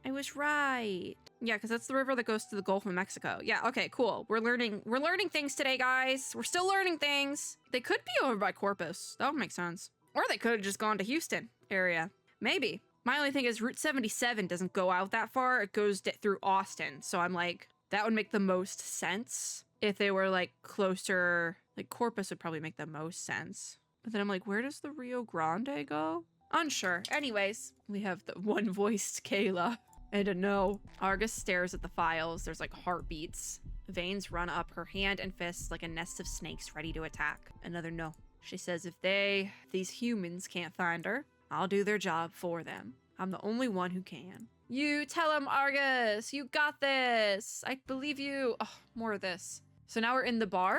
I was right. Yeah, because that's the river that goes to the Gulf of Mexico. Yeah, okay, cool. We're learning things today, guys. We're still learning things. They could be over by Corpus. That would make sense. Or they could have just gone to Houston area. Maybe. My only thing is Route 77 doesn't go out that far. It goes through Austin. So I'm like, that would make the most sense if they were like closer. Like Corpus would probably make the most sense. But then I'm like, where does the Rio Grande go? Unsure. Anyways, we have the one-voiced Kayla and a no. Argus stares at the files. There's like heartbeats. Veins run up her hand and fists like a nest of snakes ready to attack. Another no. She says if these humans can't find her, I'll do their job for them. I'm the only one who can. You tell him, Argus. You got this. I believe you. Oh, more of this. So now we're in the bar.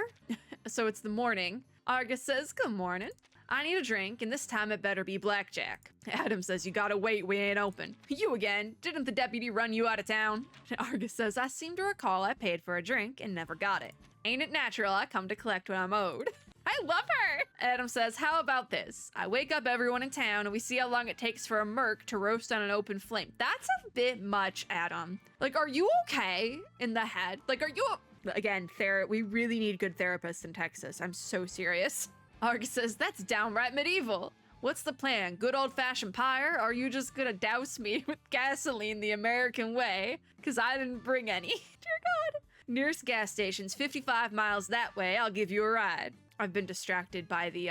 So it's the morning. Argus says, good morning. I need a drink, and this time it better be blackjack. Adam says, you gotta wait, we ain't open. You again. Didn't the deputy run you out of town? Argus says, I seem to recall I paid for a drink and never got it. Ain't it natural I come to collect what I'm owed? I love her! Adam says, how about this? I wake up everyone in town and we see how long it takes for a merc to roast on an open flame. That's a bit much, Adam. Like, are you okay in the head? Like, are you... Again, we really need good therapists in Texas. I'm so serious. Argus says, that's downright medieval. What's the plan? Good old-fashioned pyre? Or are you just gonna douse me with gasoline the American way? Because I didn't bring any. Dear God. Nearest gas station's 55 miles that way. I'll give you a ride. I've been distracted by the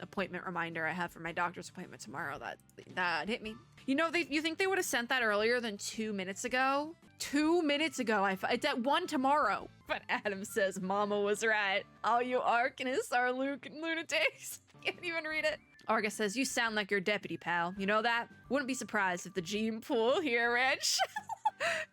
appointment reminder I have for my doctor's appointment tomorrow. That hit me. You know, you think they would have sent that earlier than 2 minutes ago? 2 minutes ago, it's at 1 tomorrow. But Adam says, Mama was right. All you arcanists are lunatics. Can't even read it. Argus says, you sound like your deputy, pal. You know that? Wouldn't be surprised if the gene pool here, Rich.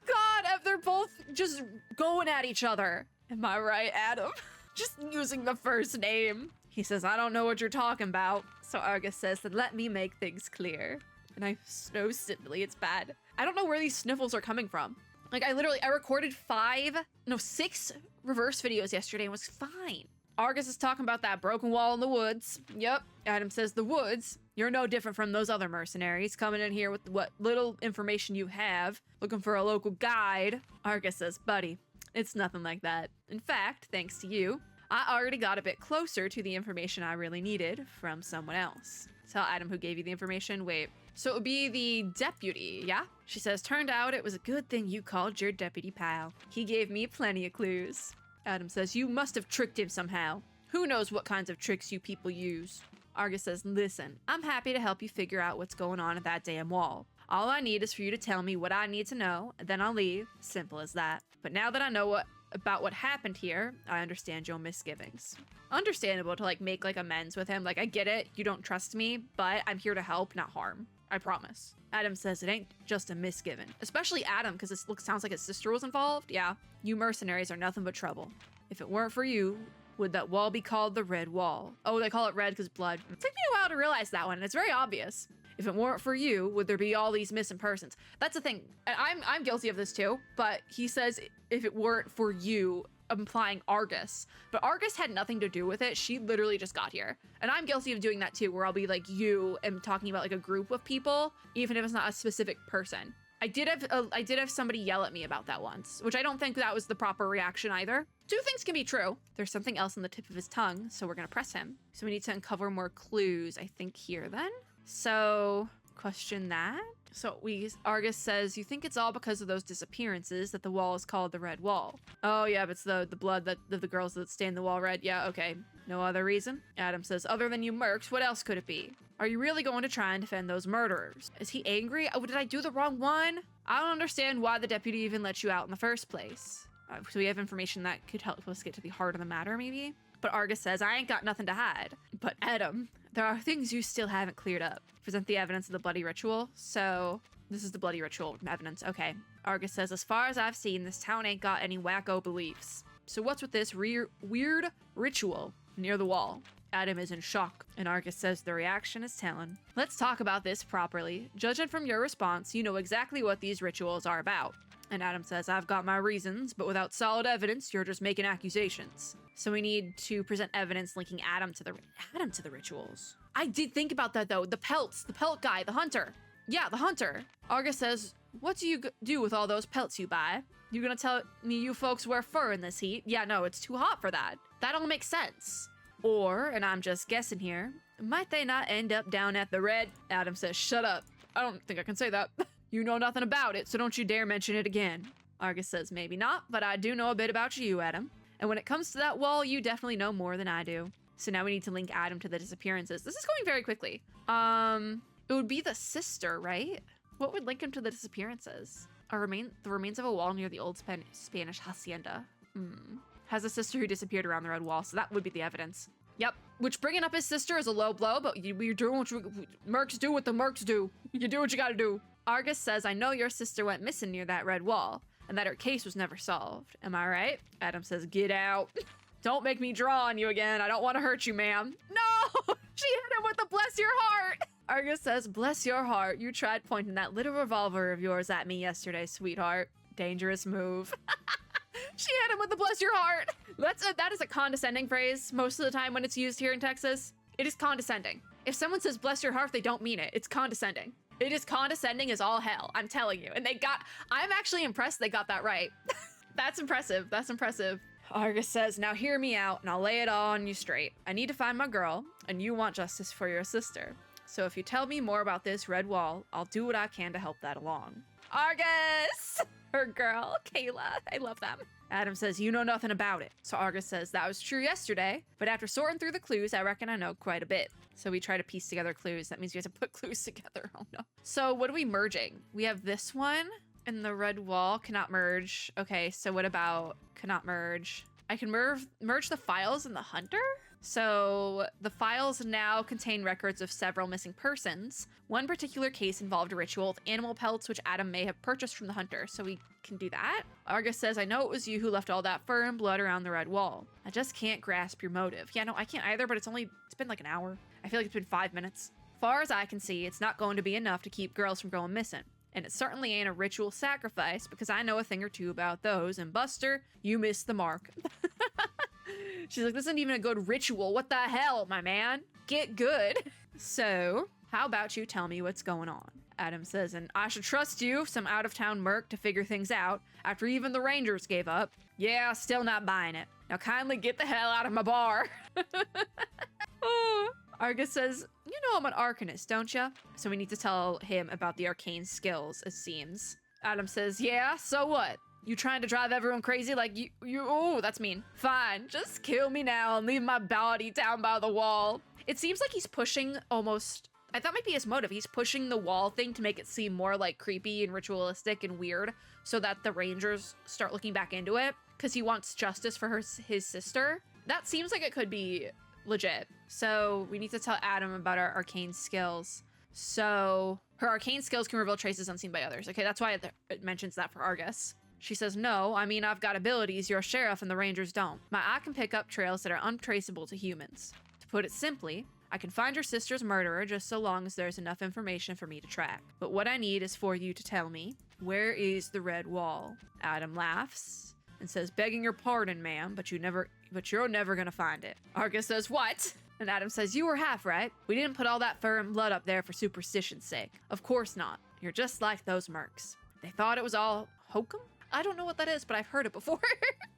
God, if they're both just going at each other. Am I right, Adam? Just using the first name. He says, I don't know what you're talking about. So Argus says, then let me make things clear. And I snow sniffly, it's bad. I don't know where these sniffles are coming from. Like, I recorded 6 reverse videos yesterday and was fine. Argus is talking about that broken wall in the woods. Yep. Adam says, the woods? You're no different from those other mercenaries coming in here with what little information you have, looking for a local guide. Argus says, buddy, it's nothing like that. In fact, thanks to you, I already got a bit closer to the information I really needed from someone else. Tell Adam who gave you the information. Wait, so it would be the deputy, yeah? She says, turned out it was a good thing you called your deputy pal. He gave me plenty of clues. Adam says, you must have tricked him somehow. Who knows what kinds of tricks you people use? Argus says, listen, I'm happy to help you figure out what's going on at that damn wall. All I need is for you to tell me what I need to know, and then I'll leave. Simple as that. But now that I know about what happened here, I understand your misgivings. Understandable to like make like amends with him. Like, I get it, you don't trust me, but I'm here to help, not harm. I promise. Adam says it ain't just a misgiving. Especially Adam, because it sounds like his sister was involved. Yeah, you mercenaries are nothing but trouble. If it weren't for you, would that wall be called the Red Wall? Oh, they call it red because blood. It took me a while to realize that one, and it's very obvious. If it weren't for you, would there be all these missing persons? That's the thing. I'm guilty of this too, but he says if it weren't for you, implying Argus. But Argus had nothing to do with it. She literally just got here. And I'm guilty of doing that too, where I'll be like you and talking about like a group of people, even if it's not a specific person. I did have somebody yell at me about that once, which I don't think that was the proper reaction either. Two things can be true. There's something else on the tip of his tongue, so we're gonna press him. So we need to uncover more clues, I think, here then. So, question that. So Argus says, you think it's all because of those disappearances that the wall is called the Red Wall. Oh yeah, but it's the blood that the girls that stain the wall red. Yeah, okay. No other reason? Adam says, other than you mercs, what else could it be? Are you really going to try and defend those murderers? Is he angry? Oh, did I do the wrong one? I don't understand why the deputy even let you out in the first place. So we have information that could help us get to the heart of the matter, maybe? But Argus says, I ain't got nothing to hide. But Adam, there are things you still haven't cleared up. Present the evidence of the bloody ritual. So this is the bloody ritual evidence. Okay. Argus says, as far as I've seen, this town ain't got any wacko beliefs. So what's with this weird ritual near the wall? Adam is in shock, and Argus says the reaction is telling. Let's talk about this properly. Judging from your response, you know exactly what these rituals are about. And Adam says, I've got my reasons, but without solid evidence, you're just making accusations. So we need to present evidence linking Adam to the rituals. I did think about that though. The pelt guy, the hunter. Yeah, the hunter. Argus says, what do you do with all those pelts you buy? You gonna tell me you folks wear fur in this heat? Yeah, no, it's too hot for that. That don't make sense. Or, and I'm just guessing here, might they not end up down at the red? Adam says, shut up. I don't think I can say that. You know nothing about it, so don't you dare mention it again. Argus says, maybe not, but I do know a bit about you, Adam. And when it comes to that wall, you definitely know more than I do. So now we need to link Adam to the disappearances. This is going very quickly. It would be the sister, right? What would link him to the disappearances? The remains of a wall near the old Spanish hacienda. Has a sister who disappeared around the red wall, so that would be the evidence. Yep. Which bringing up his sister is a low blow, but you're doing what mercs do what the mercs do. You do what you gotta do. Argus says, I know your sister went missing near that red wall, and that her case was never solved. Am I right? Adam says, get out. Don't make me draw on you again. I don't want to hurt you, ma'am. No! She hit him with a bless your heart. Argus says, bless your heart. You tried pointing that little revolver of yours at me yesterday, sweetheart. Dangerous move. She hit him with the bless your heart. That is a condescending phrase most of the time when it's used here in Texas. It is condescending. If someone says bless your heart, they don't mean it. It's condescending. It is condescending as all hell. I'm telling you. And I'm actually impressed they got that right. That's impressive. That's impressive. Argus says, now hear me out and I'll lay it all on you straight. I need to find my girl and you want justice for your sister. So if you tell me more about this red wall, I'll do what I can to help that along. Argus! Her girl, Kayla. I love them. Adam says, you know nothing about it. So Argus says, that was true yesterday, but after sorting through the clues, I reckon I know quite a bit. So we try to piece together clues. That means we have to put clues together. Oh no. So what are we merging? We have this one and the red wall cannot merge. Okay, so what about cannot merge? I can merge the files and the hunter? So the files now contain records of several missing persons. One particular case involved a ritual with animal pelts, which Adam may have purchased from the hunter, so we can do that. Argus says, I know it was you who left all that fur and blood around the red wall. I just can't grasp your motive. Yeah, no, I can't either, but it's been like an hour. I feel like it's been 5 minutes. Far as I can see, it's not going to be enough to keep girls from going missing. And it certainly ain't a ritual sacrifice because I know a thing or two about those. And Buster, you missed the mark. She's like, this isn't even a good ritual. What the hell, my man? Get good. So, how about you tell me what's going on? Adam says, and I should trust you, some out-of-town merc, to figure things out after even the Rangers gave up. Yeah, still not buying it. Now kindly get the hell out of my bar. Oh. Argus says, you know I'm an arcanist, don't ya? So we need to tell him about the arcane skills, it seems. Adam says, yeah, so what? You trying to drive everyone crazy like oh, that's mean. Fine, just kill me now and leave my body down by the wall. It seems like he's pushing almost, that might be his motive. He's pushing the wall thing to make it seem more like creepy and ritualistic and weird so that the Rangers start looking back into it because he wants justice for his sister. That seems like it could be legit. So we need to tell Adam about our arcane skills. So her arcane skills can reveal traces unseen by others. Okay, that's why it mentions that for Argus. She says, no, I mean, I've got abilities your sheriff and the Rangers don't. My eye can pick up trails that are untraceable to humans. To put it simply, I can find your sister's murderer just so long as there's enough information for me to track. But what I need is for you to tell me, where is the red wall? Adam laughs and says, begging your pardon, ma'am, but you're never gonna find it. Argus says, what? And Adam says, you were half right. We didn't put all that fur and blood up there for superstition's sake. Of course not. You're just like those mercs. They thought it was all hokum? I don't know what that is, but I've heard it before.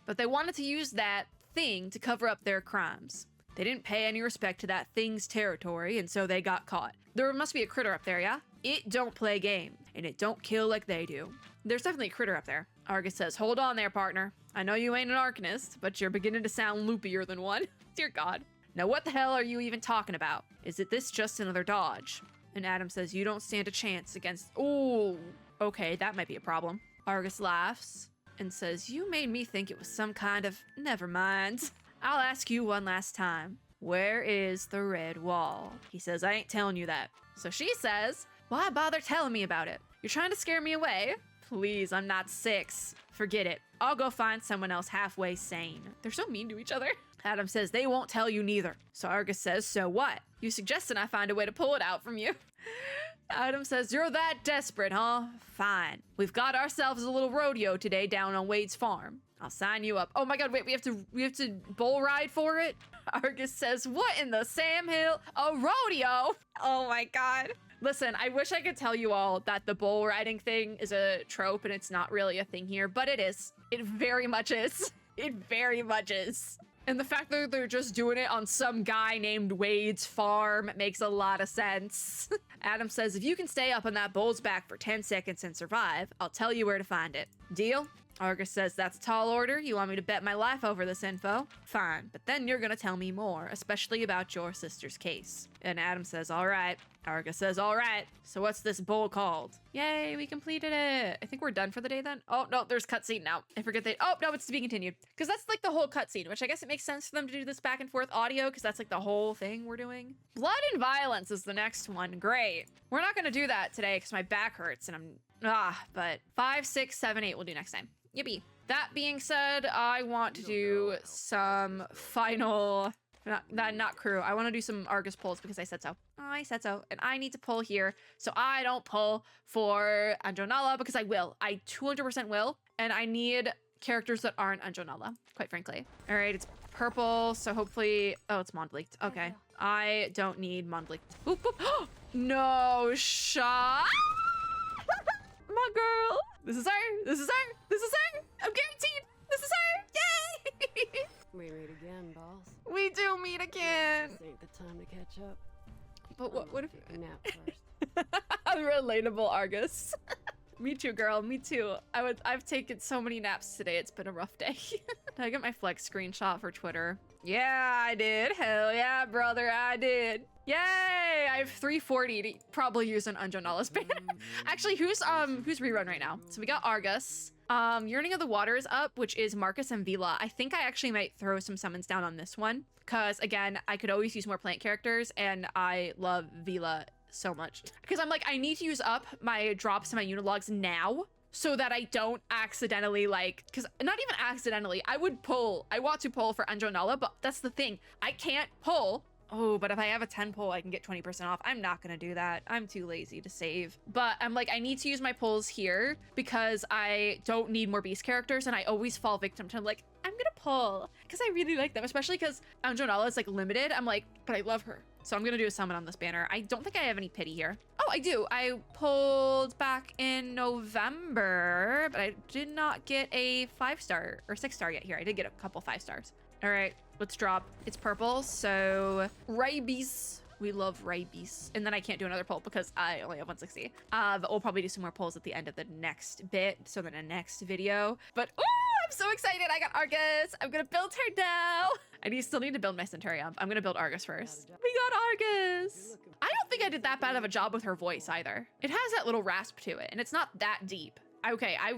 But they wanted to use that thing to cover up their crimes. They didn't pay any respect to that thing's territory, and so they got caught. There must be a critter up there, yeah? It don't play game, and it don't kill like they do. There's definitely a critter up there. Argus says, hold on there, partner. I know you ain't an arcanist, but you're beginning to sound loopier than one. Dear God. Now what the hell are you even talking about? Is it this just another dodge? And Adam says, you don't stand a chance against... Ooh, okay, that might be a problem. Argus laughs and says, you made me think it was some kind of... Never mind. I'll ask you one last time. Where is the red wall? He says, I ain't telling you that. So she says, why bother telling me about it? You're trying to scare me away? Please, I'm not 6. Forget it. I'll go find someone else halfway sane. They're so mean to each other. Adam says, they won't tell you neither. So Argus says, so what? You suggested I find a way to pull it out from you. Adam says, you're that desperate, huh? Fine. We've got ourselves a little rodeo today down on Wade's farm. I'll sign you up. Oh my God, wait, we have to bull ride for it? Argus says, what in the Sam Hill? A rodeo? Oh my God. Listen, I wish I could tell you all that the bull riding thing is a trope and it's not really a thing here, but it is. It very much is. It very much is. And the fact that they're just doing it on some guy named Wade's farm makes a lot of sense. Adam says, if you can stay up on that bull's back for 10 seconds and survive, I'll tell you where to find it. Deal? Argus says, that's a tall order. You want me to bet my life over this info? Fine, but then you're gonna tell me more, especially about your sister's case. And Adam says, all right. Argus says, all right. So what's this bull called? Yay, we completed it. I think we're done for the day then. Oh, no, there's cutscene now. I forget that. Oh, no, it's to be continued. Because that's like the whole cutscene, which I guess it makes sense for them to do this back and forth audio because that's like the whole thing we're doing. Blood and violence is the next one. Great. We're not gonna do that today because my back hurts and but 5, 6, 7, 8 we'll do next time. Yippee. That being said, I want to do some final... Not crew. I want to do some Argus pulls because I said so. I said so. And I need to pull here so I don't pull for Anjonala because I will. I 200% will. And I need characters that aren't Anjonala, quite frankly. All right, it's purple, so hopefully... Oh, it's Mondlicht. Okay. I don't need Mondlicht. Boop, boop. No shot! My girl! This is her! This is her! This is her! I'm guaranteed! This is her! Yay! We meet again, boss. We do meet again! This ain't the time to catch up. But what if... Take a nap first. Relatable Argus. Me too, girl. Me too. I've taken so many naps today. It's been a rough day. Did I get my flex screenshot for Twitter? Yeah, I did. Hell yeah, brother, I did. Yay! I have 340 to probably use an Anjonala's ban. Actually, who's rerun right now? So we got Argus. Yearning of the Water is up, which is Marcus and Vila. I think I actually might throw some summons down on this one. Because, again, I could always use more plant characters, and I love Vila so much. Because I'm like, I need to use up my drops and my unilogs now so that I don't accidentally, like, because not even accidentally, I want to pull for Anjonala, but that's the thing. I can't pull. Oh, but if I have a 10 pull, I can get 20% off. I'm not gonna do that. I'm too lazy to save. But I'm like, I need to use my pulls here because I don't need more beast characters, and I always fall victim to, like, I'm gonna pull because I really like them, especially because Anjonala is like limited. I'm like, but I love her. So I'm gonna do a summon on this banner. I don't think I have any pity here. Oh, I do. I pulled back in November, but I did not get a 5-star or 6-star yet here. I did get a couple 5 stars. All right, let's drop. It's purple, so rabies. We love rabies. And then I can't do another pull because I only have 160. But we'll probably do some more pulls at the end of the next bit, so in the next video. But oh, I'm so excited. I got Argus. I'm gonna build her now. I still need to build my Centurion. I'm gonna build Argus first. We got Argus. I don't think I did that bad of a job with her voice either. It has that little rasp to it, and it's not that deep. Okay, I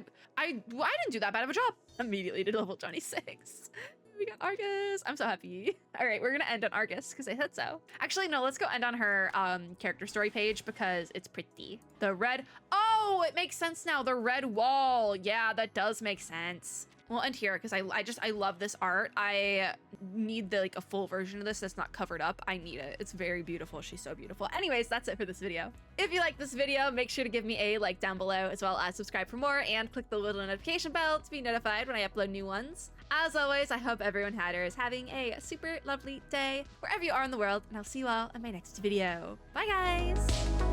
didn't do that bad of a job. Immediately to level 26. We got Argus. I'm so happy. All right, we're gonna end on Argus because I said so. Actually, no, let's go end on her character story page because it's pretty. The red, oh, it makes sense now. The red wall. Yeah, that does make sense. We'll end here because I love this art. I need a full version of this that's not covered up. I need it. It's very beautiful. She's so beautiful. Anyways, that's it for this video. If you like this video, make sure to give me a like down below, as well as subscribe for more and click the little notification bell to be notified when I upload new ones. As always, I hope everyone is having a super lovely day wherever you are in the world, and I'll see you all in my next video. Bye, guys.